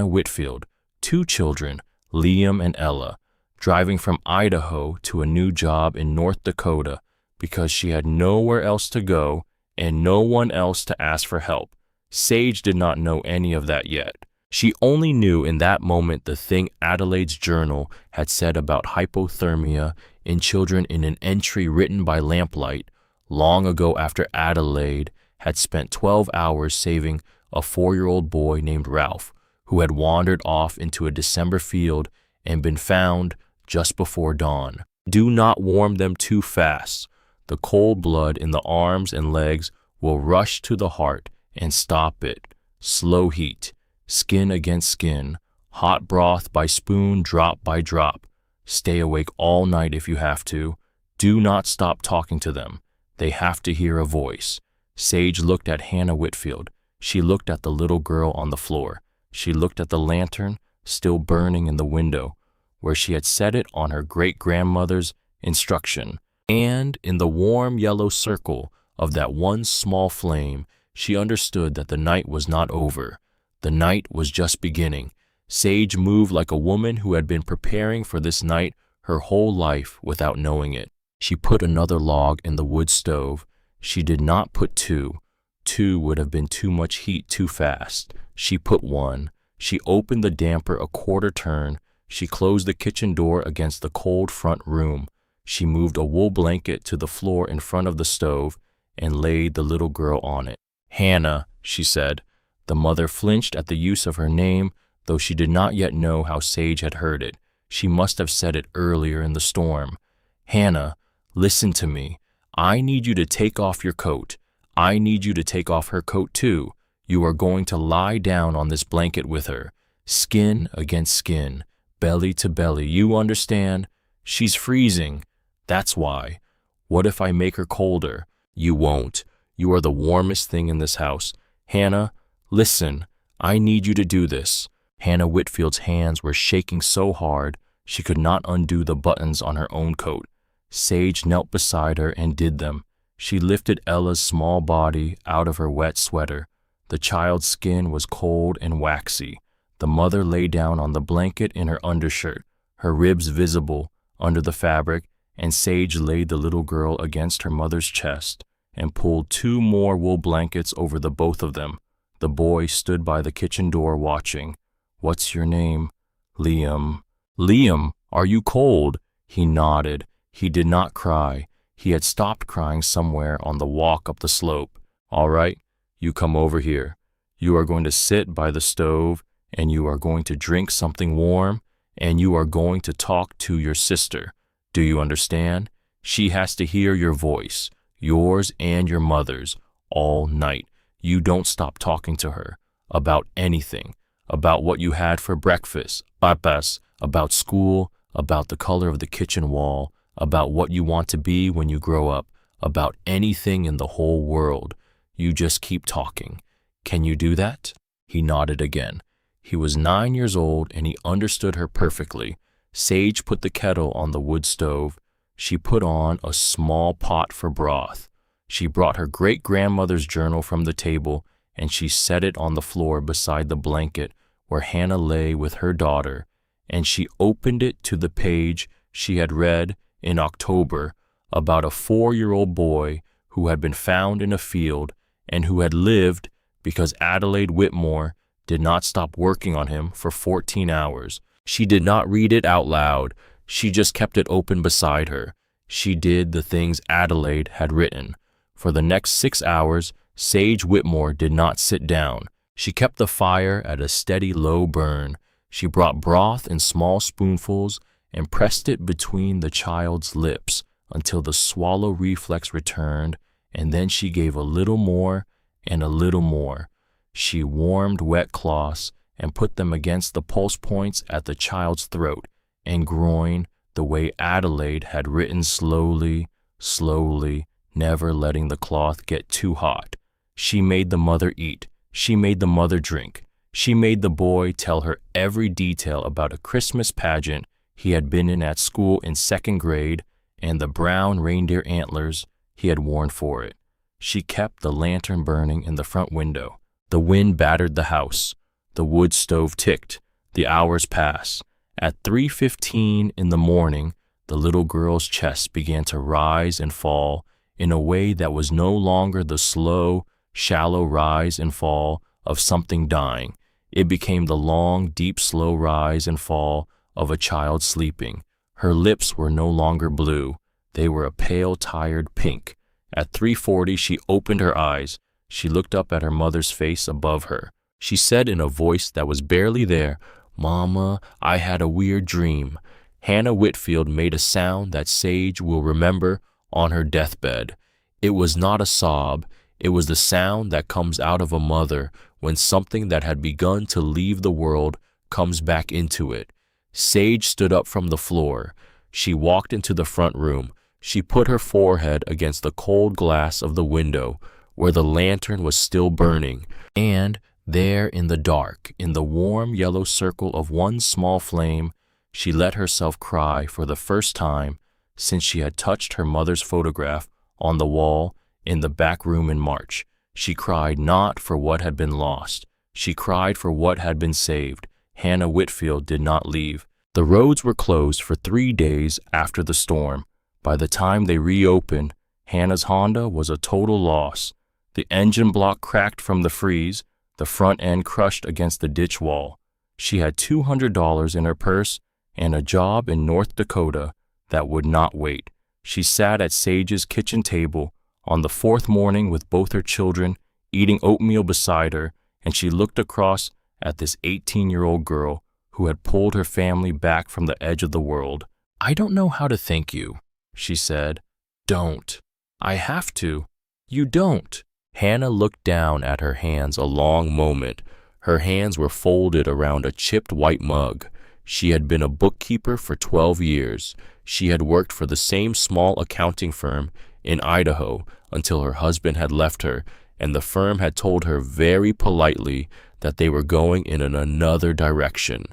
A: Whitfield, 2 children, Liam and Ella, driving from Idaho to a new job in North Dakota because she had nowhere else to go and no one else to ask for help. Sage did not know any of that yet. She only knew in that moment the thing Adelaide's journal had said about hypothermia in children in an entry written by lamplight long ago after Adelaide had spent 12 hours saving a 4-year-old boy named Ralph, who had wandered off into a December field and been found just before dawn. Do not warm them too fast. The cold blood in the arms and legs will rush to the heart and stop it. Slow heat, skin against skin, hot broth by spoon, drop by drop. Stay awake all night if you have to. Do not stop talking to them. They have to hear a voice. Sage looked at Hannah Whitfield. She looked at the little girl on the floor. She looked at the lantern still burning in the window, where she had set it on her great-grandmother's instruction. And in the warm yellow circle of that one small flame, she understood that the night was not over. The night was just beginning. Sage moved like a woman who had been preparing for this night her whole life without knowing it. She put another log in the wood stove. She did not put 2. 2 would have been too much heat too fast. She put 1. She opened the damper a quarter turn. She closed the kitchen door against the cold front room. She moved a wool blanket to the floor in front of the stove and laid the little girl on it. Hannah, she said. The mother flinched at the use of her name, though she did not yet know how Sage had heard it. She must have said it earlier in the storm. Hannah, listen to me. I need you to take off your coat. I need you to take off her coat too. You are going to lie down on this blanket with her. Skin against skin, belly to belly. You understand? She's freezing. That's why. What if I make her colder? You won't. You are the warmest thing in this house. Hannah, listen. I need you to do this. Hannah Whitfield's hands were shaking so hard she could not undo the buttons on her own coat. Sage knelt beside her and did them. She lifted Ella's small body out of her wet sweater. The child's skin was cold and waxy. The mother lay down on the blanket in her undershirt, her ribs visible under the fabric, and Sage laid the little girl against her mother's chest and pulled 2 more wool blankets over the both of them. The boy stood by the kitchen door watching. "What's your name?" "Liam." "Liam, are you cold?" He nodded. He did not cry. He had stopped crying somewhere on the walk up the slope. "All right, you come over here. You are going to sit by the stove, and you are going to drink something warm, and you are going to talk to your sister. Do you understand? She has to hear your voice, yours and your mother's, all night. You don't stop talking to her about anything, about what you had for breakfast, papas, about school, about the color of the kitchen wall, about what you want to be when you grow up, about anything in the whole world. You just keep talking. Can you do that?" He nodded again. He was 9 years old and he understood her perfectly. Sage put the kettle on the wood stove. She put on a small pot for broth. She brought her great-grandmother's journal from the table and she set it on the floor beside the blanket where Hannah lay with her daughter, and she opened it to the page she had read in October about a 4-year-old boy who had been found in a field and who had lived because Adelaide Whitmore did not stop working on him for 14 hours. She did not read it out loud. She just kept it open beside her. She did the things Adelaide had written. For the next 6 hours, Sage Whitmore did not sit down. She kept the fire at a steady low burn. She brought broth in small spoonfuls and pressed it between the child's lips until the swallow reflex returned, and then she gave a little more and a little more. She warmed wet cloths and put them against the pulse points at the child's throat and groin the way Adelaide had written, slowly, slowly, never letting the cloth get too hot. She made the mother eat. She made the mother drink. She made the boy tell her every detail about a Christmas pageant he had been in at school in 2nd grade and the brown reindeer antlers he had worn for it. She kept the lantern burning in the front window. The wind battered the house. The wood stove ticked. The hours passed. At 3:15 in the morning, the little girl's chest began to rise and fall in a way that was no longer the slow, shallow rise and fall of something dying. It became the long, deep, slow rise and fall of a child sleeping. Her lips were no longer blue. They were a pale, tired pink. At 3:40, she opened her eyes. She looked up at her mother's face above her. She said in a voice that was barely there, "Mama, I had a weird dream." Hannah Whitfield made a sound that Sage will remember on her deathbed. It was not a sob. It was the sound that comes out of a mother when something that had begun to leave the world comes back into it. Sage stood up from the floor. She walked into the front room. She put her forehead against the cold glass of the window where the lantern was still burning, and there in the dark, in the warm yellow circle of one small flame, she let herself cry for the first time since she had touched her mother's photograph on the wall in the back room in March. She cried not for what had been lost. She cried for what had been saved. Hannah Whitfield did not leave. The roads were closed for 3 days after the storm. By the time they reopened, Hannah's Honda was a total loss. The engine block cracked from the freeze, the front end crushed against the ditch wall. She had $200 in her purse and a job in North Dakota that would not wait. She sat at Sage's kitchen table on the 4th morning with both her children eating oatmeal beside her, and she looked across at this 18-year-old girl who had pulled her family back from the edge of the world. "I don't know how to thank you," she said. "Don't." "I have to." "You don't." Hannah looked down at her hands a long moment. Her hands were folded around a chipped white mug. She had been a bookkeeper for 12 years. She had worked for the same small accounting firm in Idaho until her husband had left her, and the firm had told her very politely that they were going in another direction.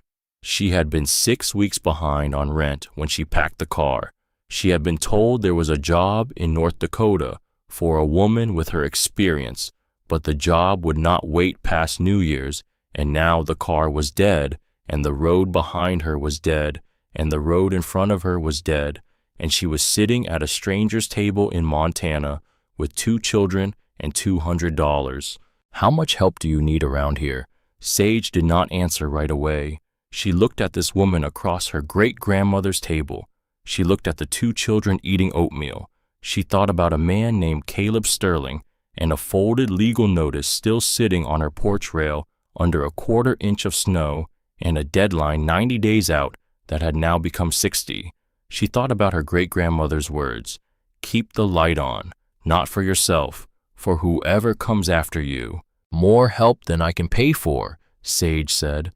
A: She had been 6 weeks behind on rent when she packed the car. She had been told there was a job in North Dakota for a woman with her experience, but the job would not wait past New Year's, and now the car was dead, and the road behind her was dead, and the road in front of her was dead, and she was sitting at a stranger's table in Montana with 2 children and $200. How much help do you need around here? Sage did not answer right away. She looked at this woman across her great-grandmother's table. She looked at the 2 children eating oatmeal. She thought about a man named Caleb Sterling and a folded legal notice still sitting on her porch rail under a 1/4 inch of snow and a deadline 90 days out that had now become 60. She thought about her great-grandmother's words, "Keep the light on, not for yourself, for whoever comes after you." "More help than I can pay for," Sage said.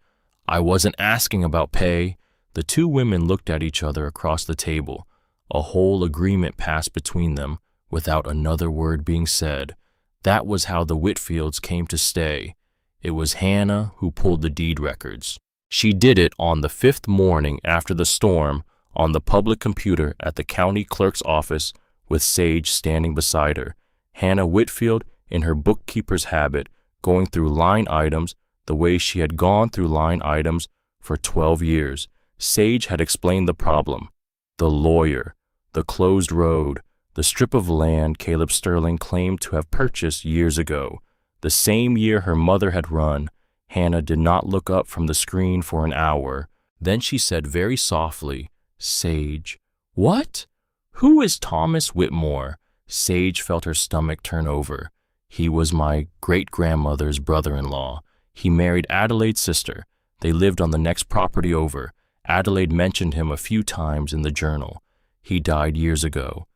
A: "I wasn't asking about pay." The 2 women looked at each other across the table. A whole agreement passed between them without another word being said. That was how the Whitfields came to stay. It was Hannah who pulled the deed records. She did it on the 5th morning after the storm on the public computer at the county clerk's office with Sage standing beside her. Hannah Whitfield, in her bookkeeper's habit, going through line items the way she had gone through line items for 12 years. Sage had explained the problem. The lawyer, the closed road, the strip of land Caleb Sterling claimed to have purchased years ago. The same year her mother had run. Hannah did not look up from the screen for an hour. Then she said very softly, "Sage." "What? Who is Thomas Whitmore?" Sage felt her stomach turn over. "He was my great-grandmother's brother-in-law. He married Adelaide's sister. They lived on the next property over. Adelaide mentioned him a few times in the journal. He died years ago.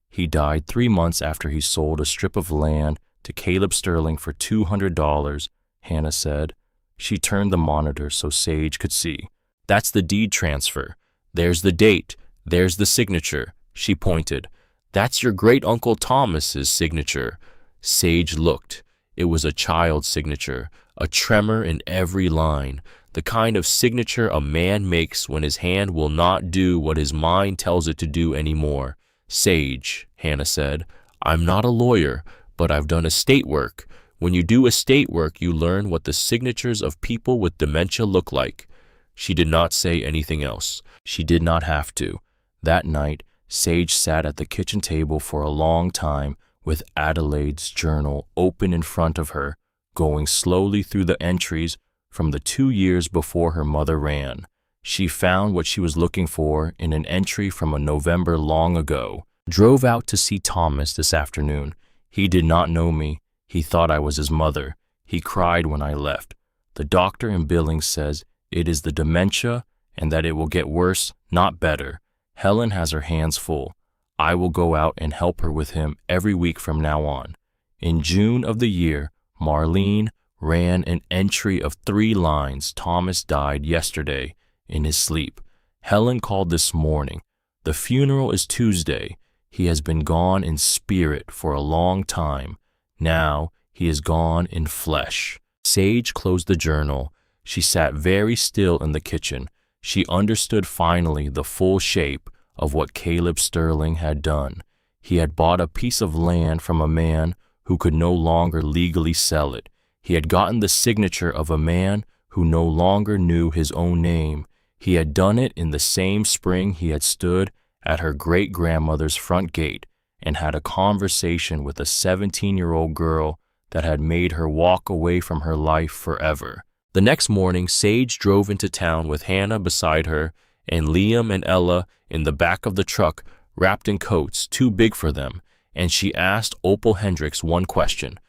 A: He died 3 months after he sold a strip of land to Caleb Sterling for $200, Hannah said. She turned the monitor so Sage could see. "That's the deed transfer. There's the date. There's the signature." She pointed. "That's your great-uncle Thomas's signature." Sage looked. It was a child's signature, a tremor in every line, the kind of signature a man makes when his hand will not do what his mind tells it to do anymore. "Sage," Hannah said, "I'm not a lawyer, but I've done estate work. When you do estate work, you learn what the signatures of people with dementia look like." She did not say anything else. She did not have to. That night, Sage sat at the kitchen table for a long time with Adelaide's journal open in front of her, going slowly through the entries from the 2 years before her mother ran. She found what she was looking for in an entry from a November long ago. "Drove out to see Thomas this afternoon. He did not know me. He thought I was his mother. He cried when I left. The doctor in Billings says it is the dementia and that it will get worse, not better. Helen has her hands full. I will go out and help her with him every week from now on." In June of the year, Marlene ran an entry of 3 lines. "Thomas died yesterday in his sleep. Helen called this morning. The funeral is Tuesday. He has been gone in spirit for a long time. Now he is gone in flesh." Sage closed the journal. She sat very still in the kitchen. She understood finally the full shape of what Caleb Sterling had done. He had bought a piece of land from a man who could no longer legally sell it. He had gotten the signature of a man who no longer knew his own name. He had done it in the same spring he had stood at her great-grandmother's front gate and had a conversation with a 17-year-old girl that had made her walk away from her life forever. The next morning, Sage drove into town with Hannah beside her and Liam and Ella in the back of the truck, wrapped in coats too big for them, and she asked Opal Hendricks one question.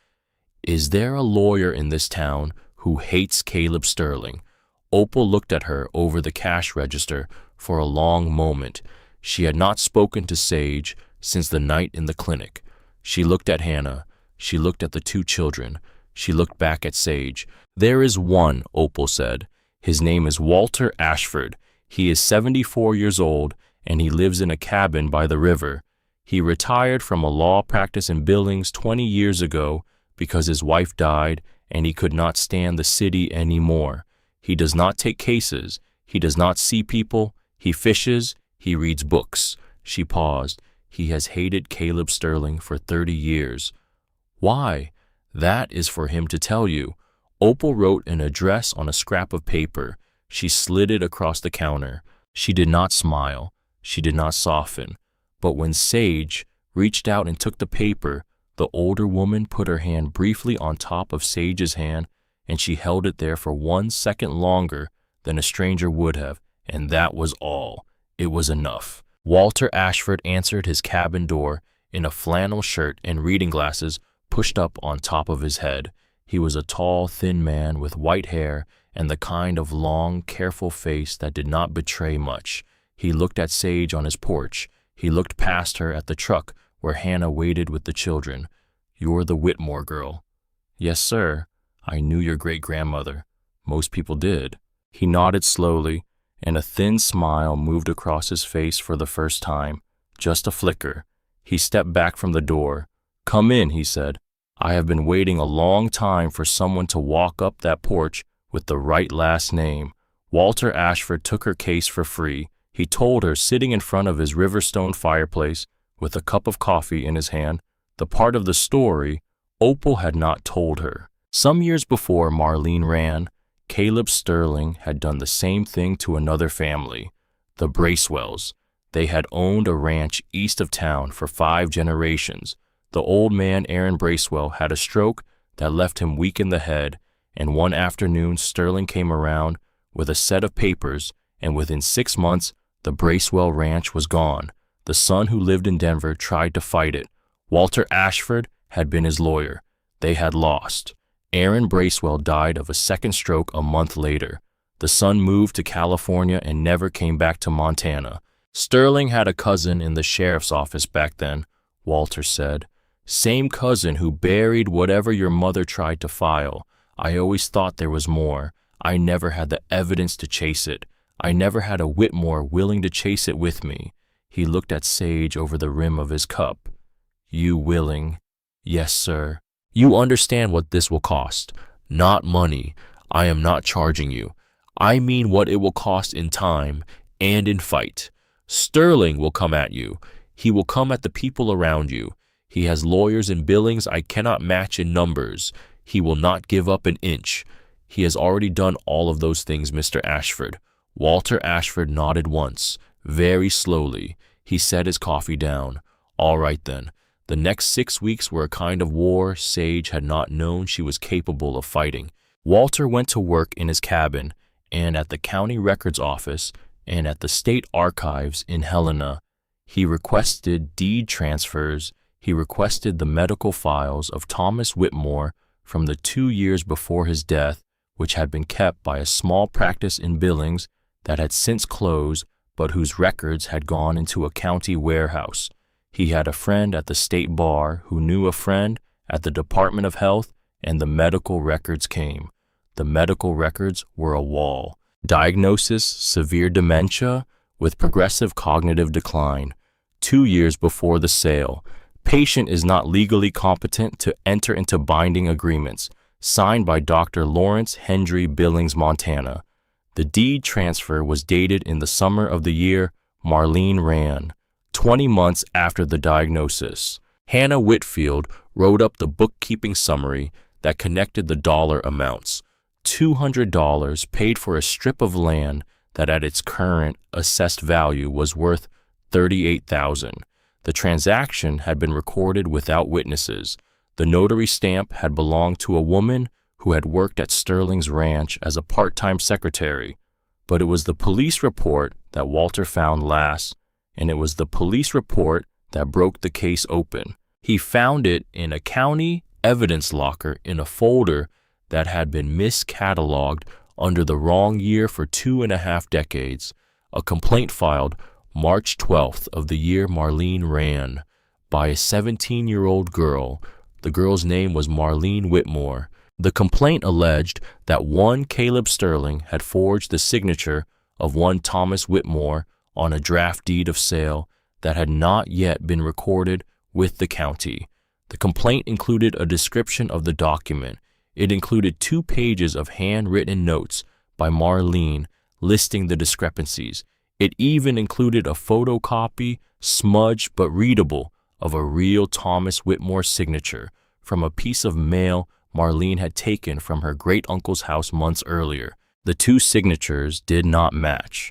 A: "Is there a lawyer in this town who hates Caleb Sterling?" Opal looked at her over the cash register for a long moment. She had not spoken to Sage since the night in the clinic. She looked at Hannah. She looked at the 2 children. She looked back at Sage. "There is one," Opal said. "His name is Walter Ashford. He is 74 years old, and he lives in a cabin by the river. He retired from a law practice in Billings 20 years ago because his wife died and he could not stand the city anymore. He does not take cases. He does not see people. He fishes. He reads books." She paused. "He has hated Caleb Sterling for 30 years. "Why?" "That is for him to tell you." Opal wrote an address on a scrap of paper. She slid it across the counter. She did not smile. She did not soften. But when Sage reached out and took the paper, the older woman put her hand briefly on top of Sage's hand, and she held it there for 1 second longer than a stranger would have, and that was all. It was enough. Walter Ashford answered his cabin door in a flannel shirt and reading glasses pushed up on top of his head. He was a tall, thin man with white hair and the kind of long, careful face that did not betray much. He looked at Sage on his porch. He looked past her at the truck where Hannah waited with the children. "You're the Whitmore girl." "Yes, sir. I knew your great-grandmother. Most people did." He nodded slowly, and a thin smile moved across his face for the first time. Just a flicker. He stepped back from the door. "Come in," he said. "I have been waiting a long time for someone to walk up that porch with the right last name." Walter Ashford took her case for free. He told her, sitting in front of his Riverstone fireplace with a cup of coffee in his hand, the part of the story Opal had not told her. Some years before Marlene ran, Caleb Sterling had done the same thing to another family, the Bracewells. They had owned a ranch east of town for 5 generations. The old man, Aaron Bracewell, had a stroke that left him weak in the head, and one afternoon Sterling came around with a set of papers, and within 6 months, the Bracewell ranch was gone. The son who lived in Denver tried to fight it. Walter Ashford had been his lawyer. They had lost. Aaron Bracewell died of a second stroke a month later. The son moved to California and never came back to Montana. Sterling had a cousin in the sheriff's office back then, Walter said. "Same cousin who buried whatever your mother tried to file. I always thought there was more. I never had the evidence to chase it. I never had a Whitmore willing to chase it with me." He looked at Sage over the rim of his cup. "You willing?" "Yes, sir." "You understand what this will cost. Not money. I am not charging you. I mean what it will cost in time and in fight. Sterling will come at you. He will come at the people around you. He has lawyers in Billings I cannot match in numbers. He will not give up an inch. He has already done all of those things, Mr. Ashford." Walter Ashford nodded once, very slowly. He set his coffee down. "All right then." The next 6 weeks were a kind of war Sage had not known she was capable of fighting. Walter went to work in his cabin, and at the county records office, and at the state archives in Helena. He requested deed transfers. He requested the medical files of Thomas Whitmore from the 2 years before his death, which had been kept by a small practice in Billings that had since closed, but whose records had gone into a county warehouse. He had a friend at the state bar who knew a friend at the Department of Health, and the medical records came. The medical records were a wall. Diagnosis: severe dementia with progressive cognitive decline. 2 years before the sale. Patient is not legally competent to enter into binding agreements. Signed by Dr. Lawrence Hendry, Billings, Montana. The deed transfer was dated in the summer of the year Marlene ran, 20 months after the diagnosis. Hannah Whitfield wrote up the bookkeeping summary that connected the dollar amounts. $200 paid for a strip of land that at its current assessed value was worth $38,000. The transaction had been recorded without witnesses. The notary stamp had belonged to a woman who had worked at Sterling's ranch as a part-time secretary. But it was the police report that Walter found last, and it was the police report that broke the case open. He found it in a county evidence locker in a folder that had been miscatalogued under the wrong year for 2.5 decades. A complaint filed March 12th of the year Marlene ran by a 17-year-old girl. The girl's name was Marlene Whitmore. The complaint alleged that one Caleb Sterling had forged the signature of one Thomas Whitmore on a draft deed of sale that had not yet been recorded with the county. The complaint included a description of the document. It included 2 pages of handwritten notes by Marlene listing the discrepancies. It even included a photocopy, smudged but readable, of a real Thomas Whitmore signature from a piece of mail Marlene had taken from her great-uncle's house months earlier. The two signatures did not match.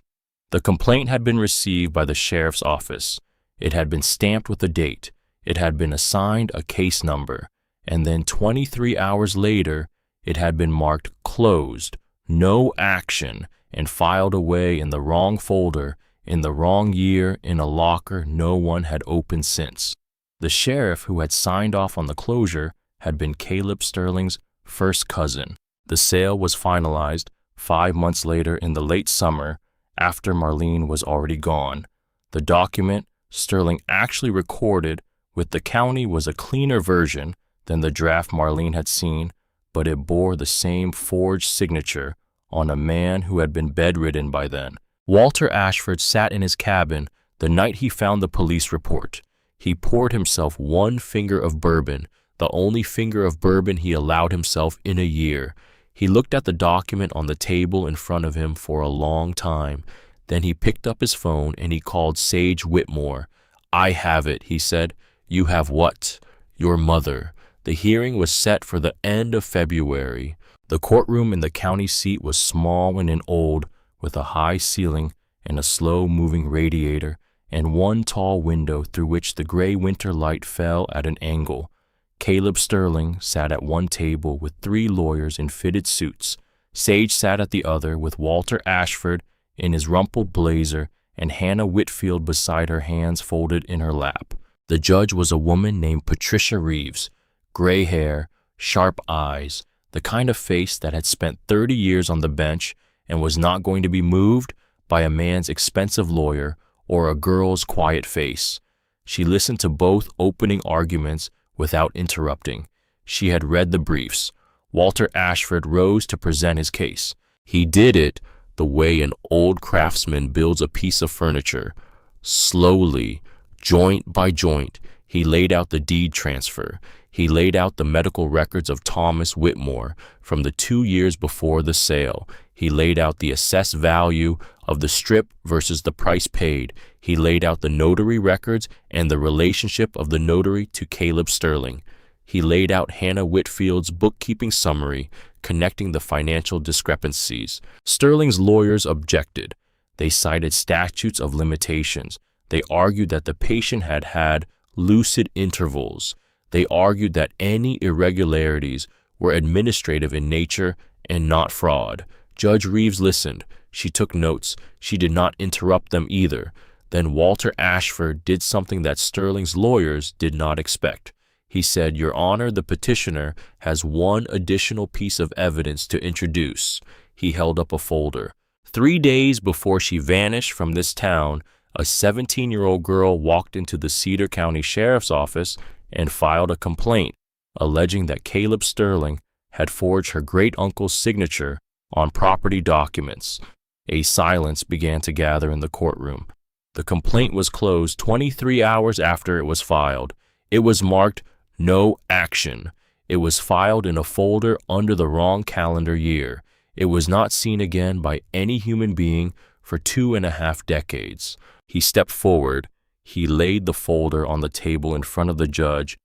A: The complaint had been received by the sheriff's office. It had been stamped with a date. It had been assigned a case number. And then 23 hours later, it had been marked closed, no action, and filed away in the wrong folder, in the wrong year, in a locker no one had opened since. The sheriff who had signed off on the closure had been Caleb Sterling's first cousin. The sale was finalized 5 months later in the late summer, after Marlene was already gone. The document Sterling actually recorded with the county was a cleaner version than the draft Marlene had seen, but it bore the same forged signature on a man who had been bedridden by then. Walter Ashford sat in his cabin the night he found the police report. He poured himself 1 finger of bourbon, the only finger of bourbon he allowed himself in a year. He looked at the document on the table in front of him for a long time. Then he picked up his phone and he called Sage Whitmore. "I have it," he said. "You have what?" "Your mother." The hearing was set for the end of February. The courtroom in the county seat was small and old, with a high ceiling and a slow-moving radiator, and 1 tall window through which the gray winter light fell at an angle. Caleb Sterling sat at one table with 3 lawyers in fitted suits. Sage sat at the other with Walter Ashford in his rumpled blazer and Hannah Whitfield beside her, hands folded in her lap. The judge was a woman named Patricia Reeves. Gray hair, sharp eyes, the kind of face that had spent 30 years on the bench and was not going to be moved by a man's expensive lawyer or a girl's quiet face. She listened to both opening arguments without interrupting. She had read the briefs. Walter Ashford rose to present his case. He did it the way an old craftsman builds a piece of furniture. Slowly, joint by joint, he laid out the deed transfer. He laid out the medical records of Thomas Whitmore from the 2 years before the sale. He laid out the assessed value of the strip versus the price paid. He laid out the notary records and the relationship of the notary to Caleb Sterling. He laid out Hannah Whitfield's bookkeeping summary, connecting the financial discrepancies. Sterling's lawyers objected. They cited statutes of limitations. They argued that the patient had had lucid intervals. They argued that any irregularities were administrative in nature and not fraud. Judge Reeves listened. She took notes. She did not interrupt them either. Then Walter Ashford did something that Sterling's lawyers did not expect. He said, "Your Honor, the petitioner has 1 additional piece of evidence to introduce." He held up a folder. 3 days before she vanished from this town, a 17-year-old girl walked into the Cedar County Sheriff's Office and filed a complaint alleging that Caleb Sterling had forged her great-uncle's signature on property documents. A silence began to gather in the courtroom. The complaint was closed 23 hours after it was filed. It was marked "No Action." It was filed in a folder under the wrong calendar year. It was not seen again by any human being for 2.5 decades. He stepped forward. He laid the folder on the table in front of the judge.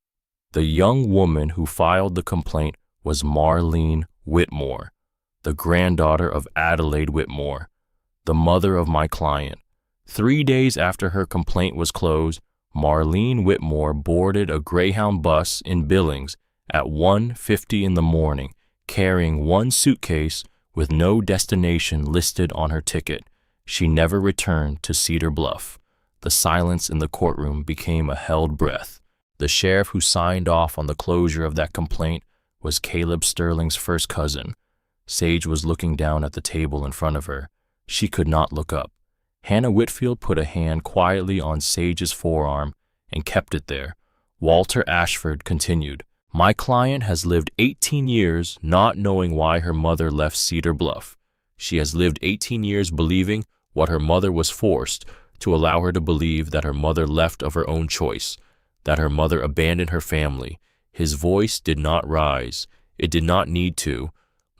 A: The young woman who filed the complaint was Marlene Whitmore, the granddaughter of Adelaide Whitmore, the mother of my client. 3 days after her complaint was closed, Marlene Whitmore boarded a Greyhound bus in Billings at 1:50 in the morning, carrying 1 suitcase with no destination listed on her ticket. She never returned to Cedar Bluff. The silence in the courtroom became a held breath. The sheriff who signed off on the closure of that complaint was Caleb Sterling's first cousin. Sage was looking down at the table in front of her. She could not look up. Hannah Whitfield put a hand quietly on Sage's forearm and kept it there. Walter Ashford continued, "My client has lived 18 years not knowing why her mother left Cedar Bluff. She has lived 18 years believing what her mother was forced to allow her to believe, that her mother left of her own choice, that her mother abandoned her family." His voice did not rise. It did not need to.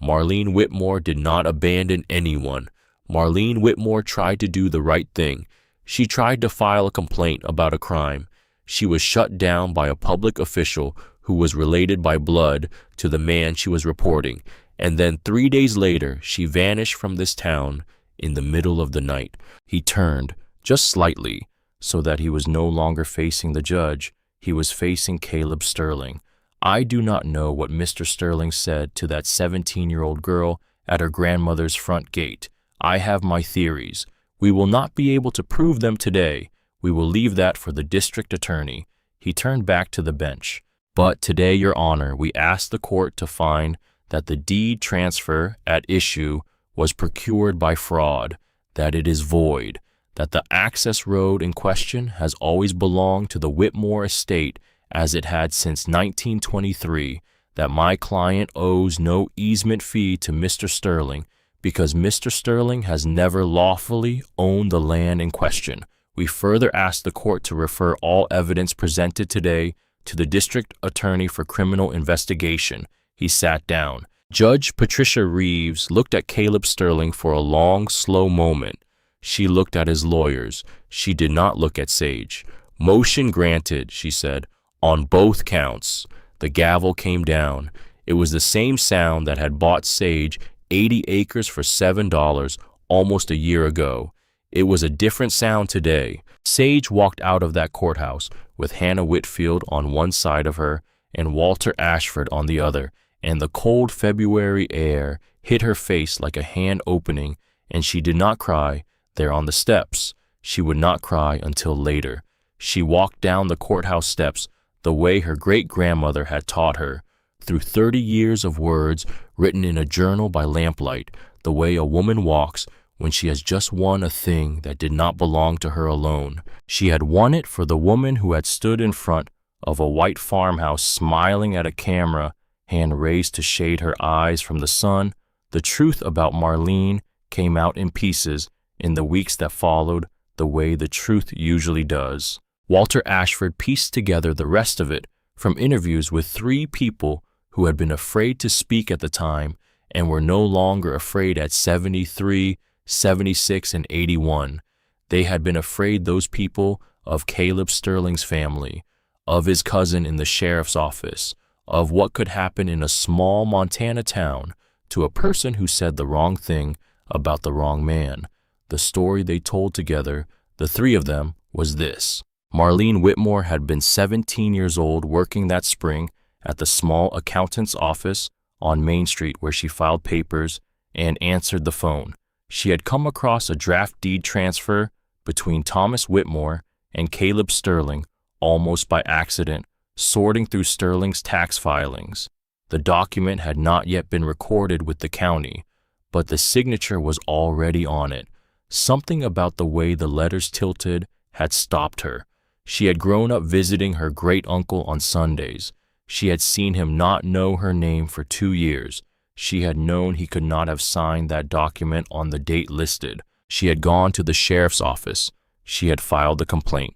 A: Marlene Whitmore did not abandon anyone. Marlene Whitmore tried to do the right thing. She tried to file a complaint about a crime. She was shut down by a public official who was related by blood to the man she was reporting, and then 3 days later she vanished from this town in the middle of the night. He turned, just slightly, so that he was no longer facing the judge. He was facing Caleb Sterling. I do not know what Mr. Sterling said to that 17-year-old girl at her grandmother's front gate. I have my theories. We will not be able to prove them today. We will leave that for the district attorney. He turned back to the bench. But today, Your Honor, we ask the court to find that the deed transfer at issue was procured by fraud, that it is void, that the access road in question has always belonged to the Whitmore estate as it had since 1923, that my client owes no easement fee to Mr. Sterling because Mr. Sterling has never lawfully owned the land in question. We further ask the court to refer all evidence presented today to the district attorney for criminal investigation. He sat down. Judge Patricia Reeves looked at Caleb Sterling for a long, slow moment. She looked at his lawyers. She did not look at Sage. Motion granted, she said, on both counts. The gavel came down. It was the same sound that had bought Sage 80 acres for $7 almost a year ago. It was a different sound today. Sage walked out of that courthouse with Hannah Whitfield on one side of her and Walter Ashford on the other, and the cold February air hit her face like a hand opening, and she did not cry there on the steps. She would not cry until later. She walked down the courthouse steps the way her great-grandmother had taught her, through 30 years of words written in a journal by lamplight, the way a woman walks when she has just won a thing that did not belong to her alone. She had won it for the woman who had stood in front of a white farmhouse smiling at a camera, hand raised to shade her eyes from the sun. The truth about Marlene came out in pieces in the weeks that followed, the way the truth usually does. Walter Ashford pieced together the rest of it from interviews with 3 people who had been afraid to speak at the time and were no longer afraid at 73, 76, and 81. They had been afraid, those people, of Caleb Sterling's family, of his cousin in the sheriff's office, of what could happen in a small Montana town to a person who said the wrong thing about the wrong man. The story they told together, the 3 of them, was this. Marlene Whitmore had been 17 years old working that spring at the small accountant's office on Main Street where she filed papers and answered the phone. She had come across a draft deed transfer between Thomas Whitmore and Caleb Sterling almost by accident, sorting through Sterling's tax filings. The document had not yet been recorded with the county, but the signature was already on it. Something about the way the letters tilted had stopped her. She had grown up visiting her great-uncle on Sundays. She had seen him not know her name for 2 years. She had known he could not have signed that document on the date listed. She had gone to the sheriff's office. She had filed the complaint.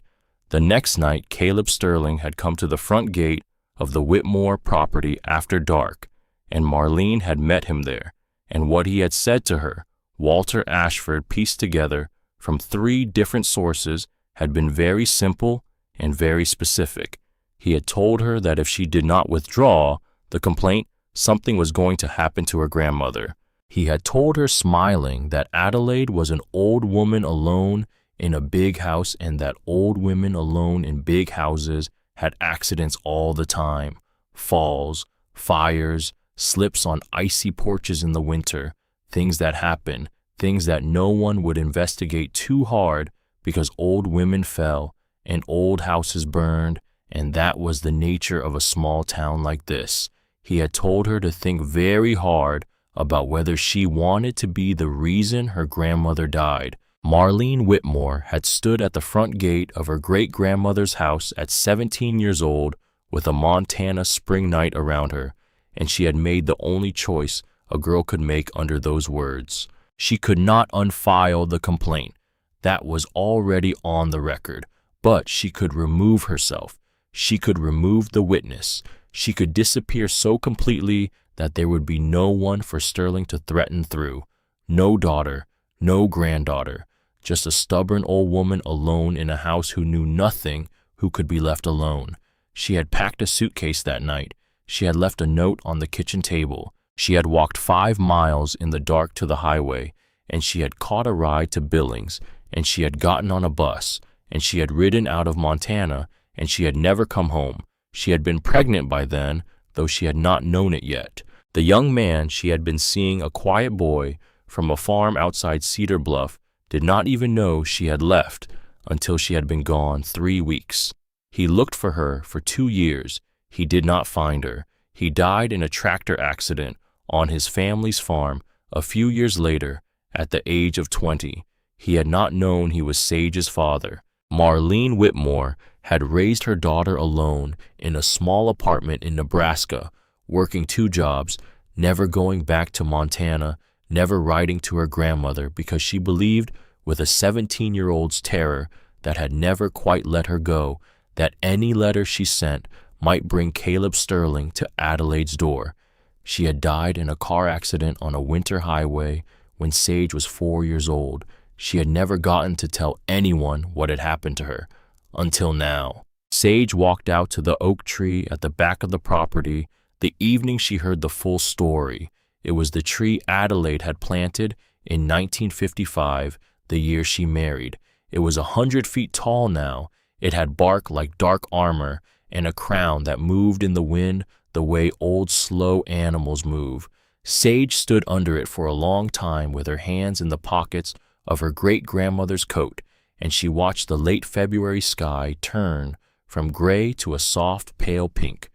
A: The next night, Caleb Sterling had come to the front gate of the Whitmore property after dark, and Marlene had met him there. And what he had said to her, Walter Ashford pieced together from 3 different sources, had been very simple and very specific. He had told her that if she did not withdraw the complaint, something was going to happen to her grandmother. He had told her, smiling, that Adelaide was an old woman alone in a big house, and that old women alone in big houses had accidents all the time. Falls, fires, slips on icy porches in the winter, things that happen, things that no one would investigate too hard because old women fell and old houses burned, and that was the nature of a small town like this. He had told her to think very hard about whether she wanted to be the reason her grandmother died. Marlene Whitmore had stood at the front gate of her great-grandmother's house at 17 years old with a Montana spring night around her, and she had made the only choice a girl could make under those words. She could not unfile the complaint. That was already on the record, but she could remove herself. She could remove the witness. She could disappear so completely that there would be no one for Sterling to threaten through. No daughter, no granddaughter, just a stubborn old woman alone in a house who knew nothing, who could be left alone. She had packed a suitcase that night. She had left a note on the kitchen table. She had walked 5 miles in the dark to the highway, and she had caught a ride to Billings, and she had gotten on a bus, and she had ridden out of Montana, and she had never come home. She had been pregnant by then, though she had not known it yet. The young man she had been seeing, a quiet boy from a farm outside Cedar Bluff, did not even know she had left until she had been gone 3 weeks. He looked for her for 2 years. He did not find her. He died in a tractor accident on his family's farm a few years later at the age of 20. He had not known he was Sage's father. Marlene Whitmore had raised her daughter alone in a small apartment in Nebraska, working 2 jobs, never going back to Montana, never writing to her grandmother because she believed with a 17-year-old's terror that had never quite let her go, that any letter she sent might bring Caleb Sterling to Adelaide's door. She had died in a car accident on a winter highway when Sage was 4 years old. She had never gotten to tell anyone what had happened to her, until now. Sage walked out to the oak tree at the back of the property the evening she heard the full story. It was the tree Adelaide had planted in 1955, the year she married. It was 100 feet tall now. It had bark like dark armor and a crown that moved in the wind the way old slow animals move. Sage stood under it for a long time with her hands in the pockets of her great-grandmother's coat, and she watched the late February sky turn from gray to a soft pale pink.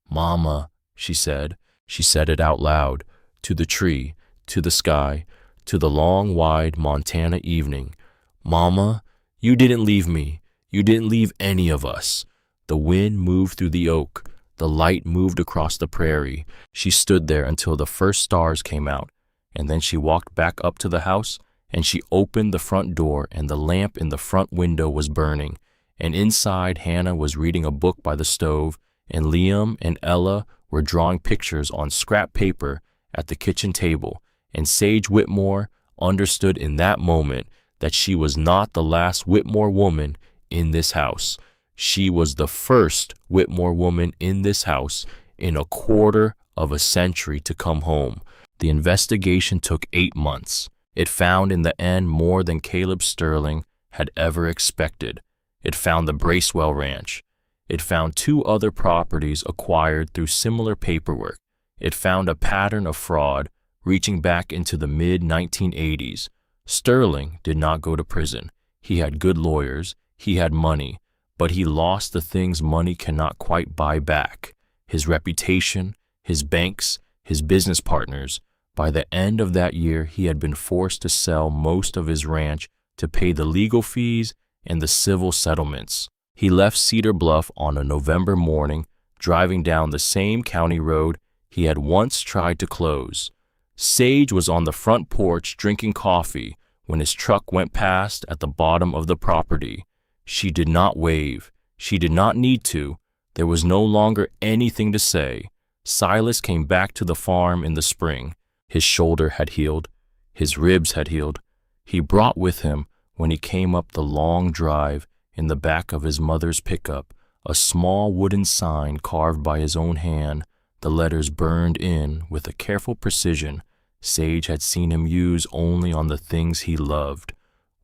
A: "Mama," she said it out loud, to the tree, to the sky, to the long, wide Montana evening. "Mama, you didn't leave me. You didn't leave any of us." The wind moved through the oak. The light moved across the prairie. She stood there until the first stars came out, and then she walked back up to the house, and she opened the front door, and the lamp in the front window was burning, and inside Hannah was reading a book by the stove, and Liam and Ella were drawing pictures on scrap paper at the kitchen table, and Sage Whitmore understood in that moment that she was not the last Whitmore woman in this house. She was the first Whitmore woman in this house in a quarter of a century to come home. The investigation took 8 months. It found in the end more than Caleb Sterling had ever expected. It found the Bracewell Ranch. It found 2 other properties acquired through similar paperwork. It found a pattern of fraud reaching back into the mid-1980s. Sterling did not go to prison. He had good lawyers. He had money. But he lost the things money cannot quite buy back: his reputation, his banks, his business partners. By the end of that year, he had been forced to sell most of his ranch to pay the legal fees and the civil settlements. He left Cedar Bluff on a November morning, driving down the same county road he had once tried to close. Sage was on the front porch drinking coffee when his truck went past at the bottom of the property. She did not wave. She did not need to. There was no longer anything to say. Silas came back to the farm in the spring. His shoulder had healed. His ribs had healed. He brought with him, when he came up the long drive in the back of his mother's pickup, a small wooden sign carved by his own hand, the letters burned in with a careful precision Sage had seen him use only on the things he loved.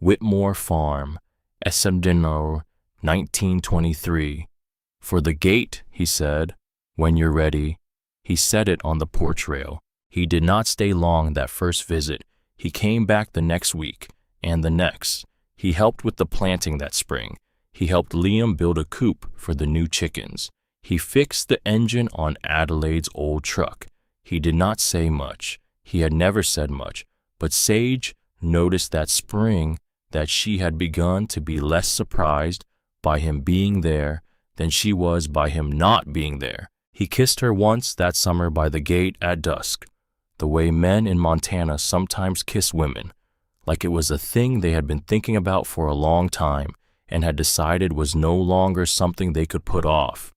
A: Whitmore Farm, Essendino, 1923. "For the gate," he said, "when you're ready." He said it on the porch rail. He did not stay long that first visit. He came back the next week, and the next. He helped with the planting that spring. He helped Liam build a coop for the new chickens. He fixed the engine on Adelaide's old truck. He did not say much. He had never said much, but Sage noticed that spring that she had begun to be less surprised by him being there than she was by him not being there. He kissed her once that summer by the gate at dusk, the way men in Montana sometimes kiss women, like it was a thing they had been thinking about for a long time and had decided was no longer something they could put off.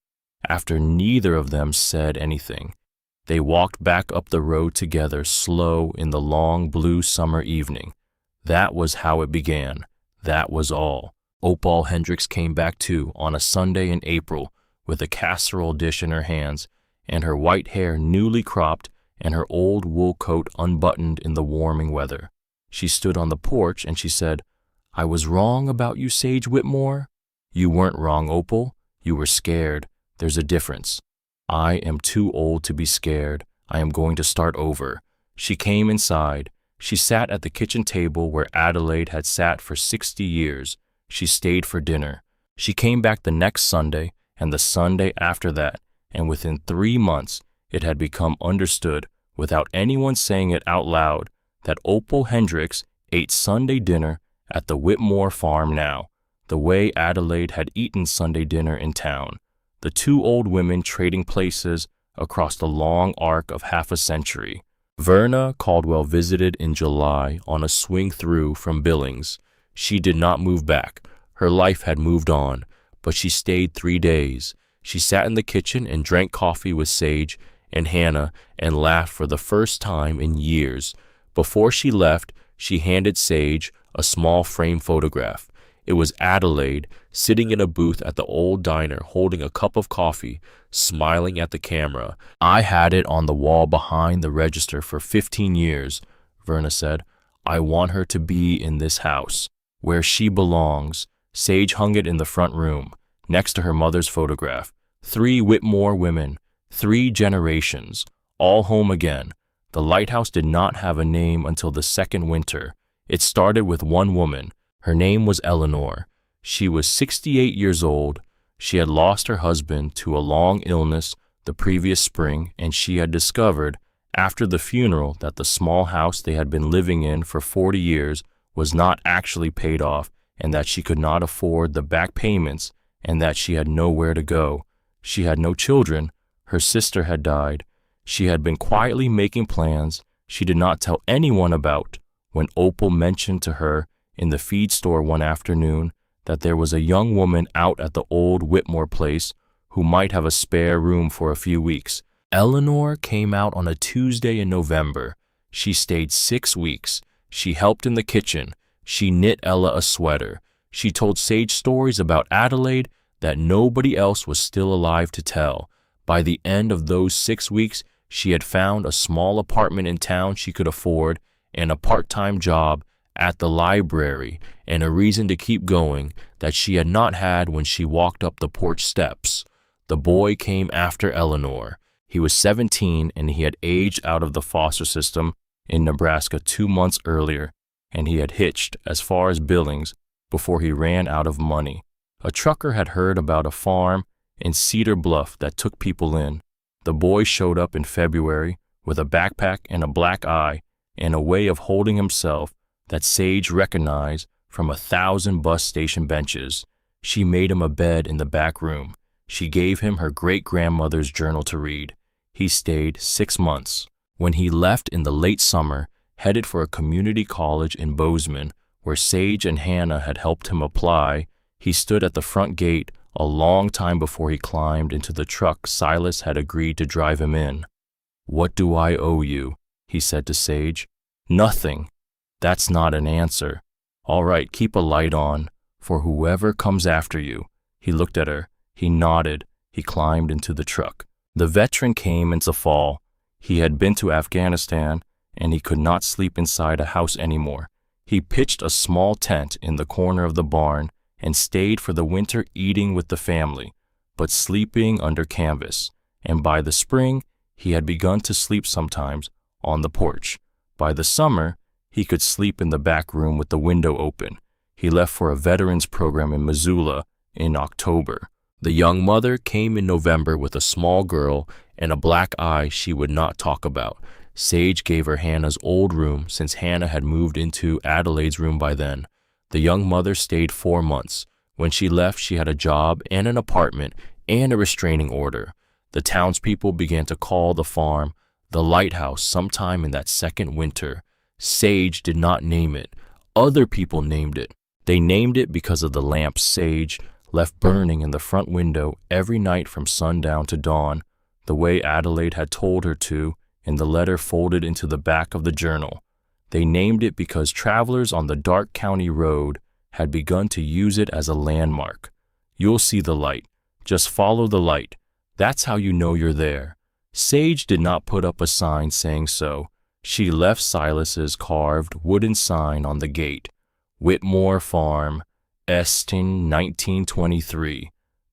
A: After neither of them said anything, they walked back up the road together, slow in the long blue summer evening. That was how it began. That was all. Opal Hendricks came back too on a Sunday in April with a casserole dish in her hands, and her white hair newly cropped and her old wool coat unbuttoned in the warming weather. She stood on the porch and she said, "I was wrong about you, Sage Whitmore." "You weren't wrong, Opal. You were scared. There's a difference." "I am too old to be scared. I am going to start over." She came inside. She sat at the kitchen table where Adelaide had sat for 60 years. She stayed for dinner. She came back the next Sunday and the Sunday after that, and within 3 months it had become understood, without anyone saying it out loud, that Opal Hendricks ate Sunday dinner at the Whitmore farm now, the way Adelaide had eaten Sunday dinner in town, the two old women trading places across the long arc of half a century. Verna Caldwell visited in July on a swing through from Billings. She did not move back. Her life had moved on, but she stayed 3 days. She sat in the kitchen and drank coffee with Sage and Hannah and laughed for the first time in years. Before she left, she handed Sage a small frame photograph. It was Adelaide sitting in a booth at the old diner holding a cup of coffee, smiling at the camera. "I had it on the wall behind the register for 15 years, Verna said. "I want her to be in this house, where she belongs." Sage hung it in the front room, next to her mother's photograph. 3 Whitmore women, 3 generations, all home again. The lighthouse did not have a name until the second winter. It started with one woman. Her name was Eleanor. She was 68 years old. She had lost her husband to a long illness the previous spring, and she had discovered, after the funeral, that the small house they had been living in for 40 years was not actually paid off, and that she could not afford the back payments, and that she had nowhere to go. She had no children. Her sister had died. She had been quietly making plans she did not tell anyone about when Opal mentioned to her in the feed store one afternoon that there was a young woman out at the old Whitmore place who might have a spare room for a few weeks. Eleanor came out on a Tuesday in November. She stayed 6 weeks. She helped in the kitchen. She knit Ella a sweater. She told Sage stories about Adelaide that nobody else was still alive to tell. By the end of those 6 weeks, she had found a small apartment in town she could afford and a part-time job at the library, and a reason to keep going that she had not had when she walked up the porch steps. The boy came after Eleanor. He was 17 and he had aged out of the foster system in Nebraska 2 months earlier, and he had hitched as far as Billings before he ran out of money. A trucker had heard about a farm in Cedar Bluff that took people in. The boy showed up in February with a backpack and a black eye and a way of holding himself that Sage recognized from 1,000 bus station benches. She made him a bed in the back room. She gave him her great-grandmother's journal to read. He stayed 6 months. When he left in the late summer, headed for a community college in Bozeman, where Sage and Hannah had helped him apply, he stood at the front gate a long time before he climbed into the truck Silas had agreed to drive him in. "What do I owe you?" he said to Sage. "Nothing." "That's not an answer." "All right, keep a light on, for whoever comes after you." He looked at her. He nodded. He climbed into the truck. The veteran came into fall. He had been to Afghanistan, and he could not sleep inside a house anymore. He pitched a small tent in the corner of the barn and stayed for the winter eating with the family, but sleeping under canvas. And by the spring, he had begun to sleep sometimes on the porch. By the summer, he could sleep in the back room with the window open. He left for a veterans program in Missoula in October. The young mother came in November with a small girl and a black eye she would not talk about. Sage gave her Hannah's old room since Hannah had moved into Adelaide's room by then. The young mother stayed 4 months. When she left, she had a job and an apartment and a restraining order. The townspeople began to call the farm the lighthouse sometime in that second winter. Sage did not name it. Other people named it. They named it because of the lamp Sage left burning in the front window every night from sundown to dawn, the way Adelaide had told her to in the letter folded into the back of the journal. They named it because travelers on the dark county road had begun to use it as a landmark. "You'll see the light. Just follow the light. That's how you know you're there." Sage did not put up a sign saying so. She left Silas's carved wooden sign on the gate. Whitmore Farm, Eston, 1923.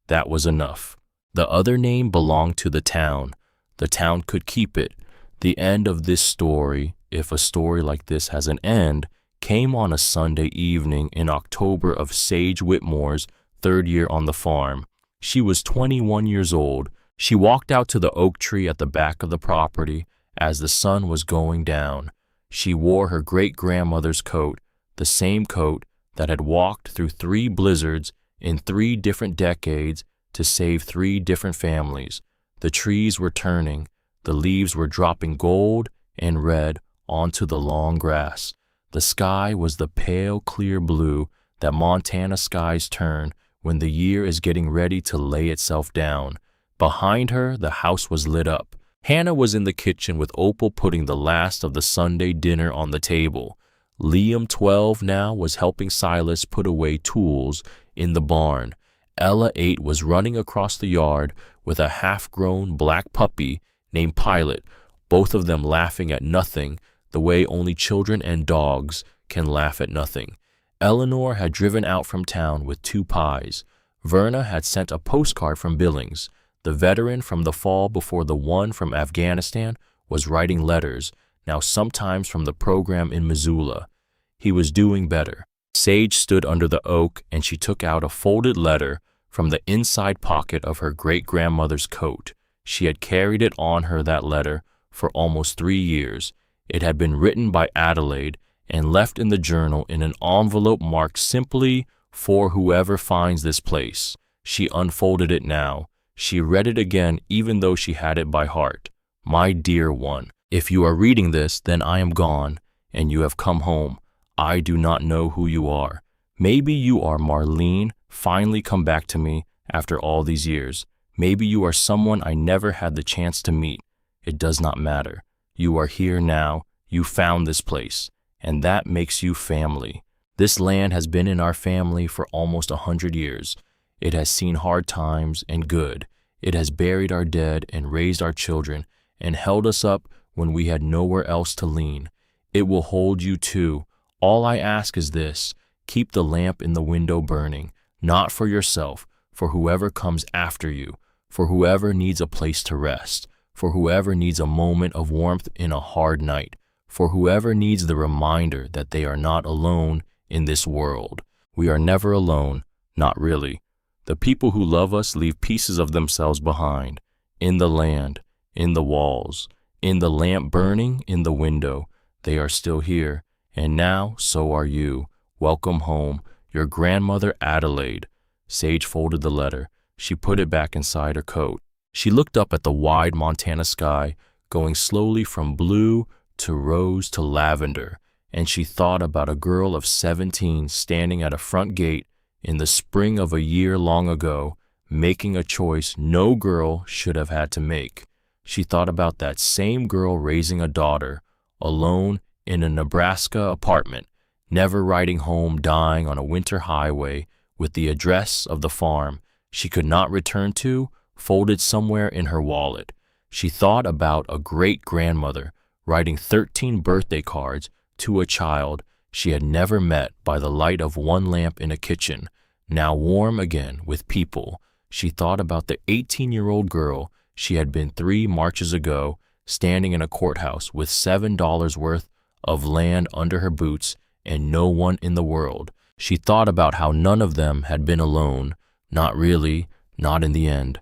A: That was enough. The other name belonged to the town. The town could keep it. The end of this story, if a story like this has an end, came on a Sunday evening in October of Sage Whitmore's third year on the farm. She was 21 years old. She walked out to the oak tree at the back of the property as the sun was going down. She wore her great-grandmother's coat, the same coat that had walked through 3 blizzards in 3 different decades to save 3 different families. The trees were turning. The leaves were dropping gold and red onto the long grass. The sky was the pale, clear blue that Montana skies turn when the year is getting ready to lay itself down. Behind her, the house was lit up. Hannah was in the kitchen with Opal putting the last of the Sunday dinner on the table. Liam, 12 now, was helping Silas put away tools in the barn. Ella, 8, was running across the yard with a half-grown black puppy named Pilot, both of them laughing at nothing, the way only children and dogs can laugh at nothing. Eleanor had driven out from town with 2 pies. Verna had sent a postcard from Billings. The veteran from the fall before the one from Afghanistan was writing letters, now sometimes from the program in Missoula. He was doing better. Sage stood under the oak and she took out a folded letter from the inside pocket of her great-grandmother's coat. She had carried it on her, that letter, for almost 3 years. It had been written by Adelaide and left in the journal in an envelope marked simply, "For whoever finds this place." She unfolded it now. She read it again even though she had it by heart. "My dear one, if you are reading this, then I am gone, and you have come home. I do not know who you are. Maybe you are Marlene, finally come back to me after all these years. Maybe you are someone I never had the chance to meet. It does not matter. You are here now. You found this place, and that makes you family. This land has been in our family for almost 100 years. It has seen hard times and good. It has buried our dead and raised our children and held us up when we had nowhere else to lean. It will hold you too. All I ask is this: keep the lamp in the window burning, not for yourself, for whoever comes after you, for whoever needs a place to rest, for whoever needs a moment of warmth in a hard night, for whoever needs the reminder that they are not alone in this world. We are never alone, not really. The people who love us leave pieces of themselves behind, in the land, in the walls, in the lamp burning in the window. They are still here, and now so are you. Welcome home, your grandmother Adelaide." Sage folded the letter. She put it back inside her coat. She looked up at the wide Montana sky, going slowly from blue to rose to lavender, and she thought about a girl of 17 standing at a front gate in the spring of a year long ago, making a choice no girl should have had to make. She thought about that same girl raising a daughter, alone in a Nebraska apartment, never riding home, dying on a winter highway with the address of the farm she could not return to folded somewhere in her wallet. She thought about a great-grandmother writing 13 birthday cards to a child she had never met by the light of one lamp in a kitchen, now warm again with people. She thought about the 18-year-old girl she had been 3 marches ago, standing in a courthouse with $7 worth of land under her boots and no one in the world. She thought about how none of them had been alone. Not really, not in the end.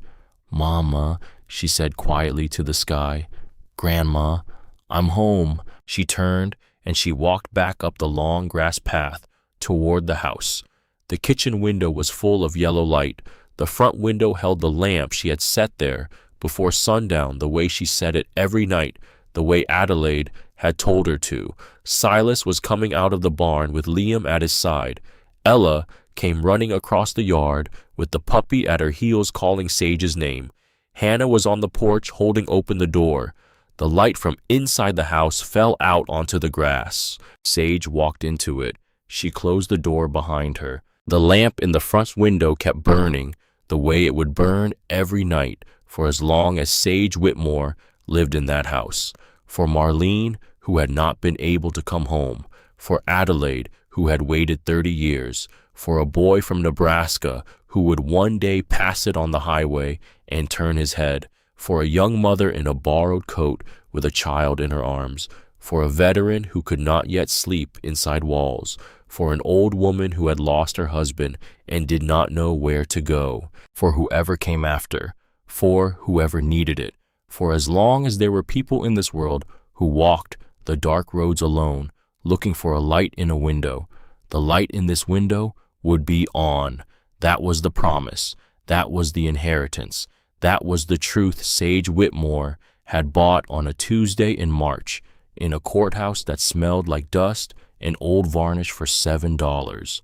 A: "Mama," she said quietly to the sky. "Grandma, I'm home." She turned and she walked back up the long grass path toward the house. The kitchen window was full of yellow light. The front window held the lamp she had set there before sundown, the way she set it every night, the way Adelaide had told her to. Silas was coming out of the barn with Liam at his side. Ella came running across the yard with the puppy at her heels calling Sage's name. Hannah was on the porch holding open the door. The light from inside the house fell out onto the grass. Sage walked into it. She closed the door behind her. The lamp in the front window kept burning. the way it would burn every night for as long as Sage Whitmore lived in that house. For Marlene, who had not been able to come home. For Adelaide, who had waited 30 years. For a boy from Nebraska who would one day pass it on the highway and turn his head. For a young mother in a borrowed coat with a child in her arms. For a veteran who could not yet sleep inside walls. For an old woman who had lost her husband and did not know where to go. For whoever came after. For whoever needed it. For as long as there were people in this world who walked the dark roads alone, looking for a light in a window, the light in this window would be on. That was the promise. That was the inheritance. That was the truth Sage Whitmore had bought on a Tuesday in March in a courthouse that smelled like dust and old varnish for $7.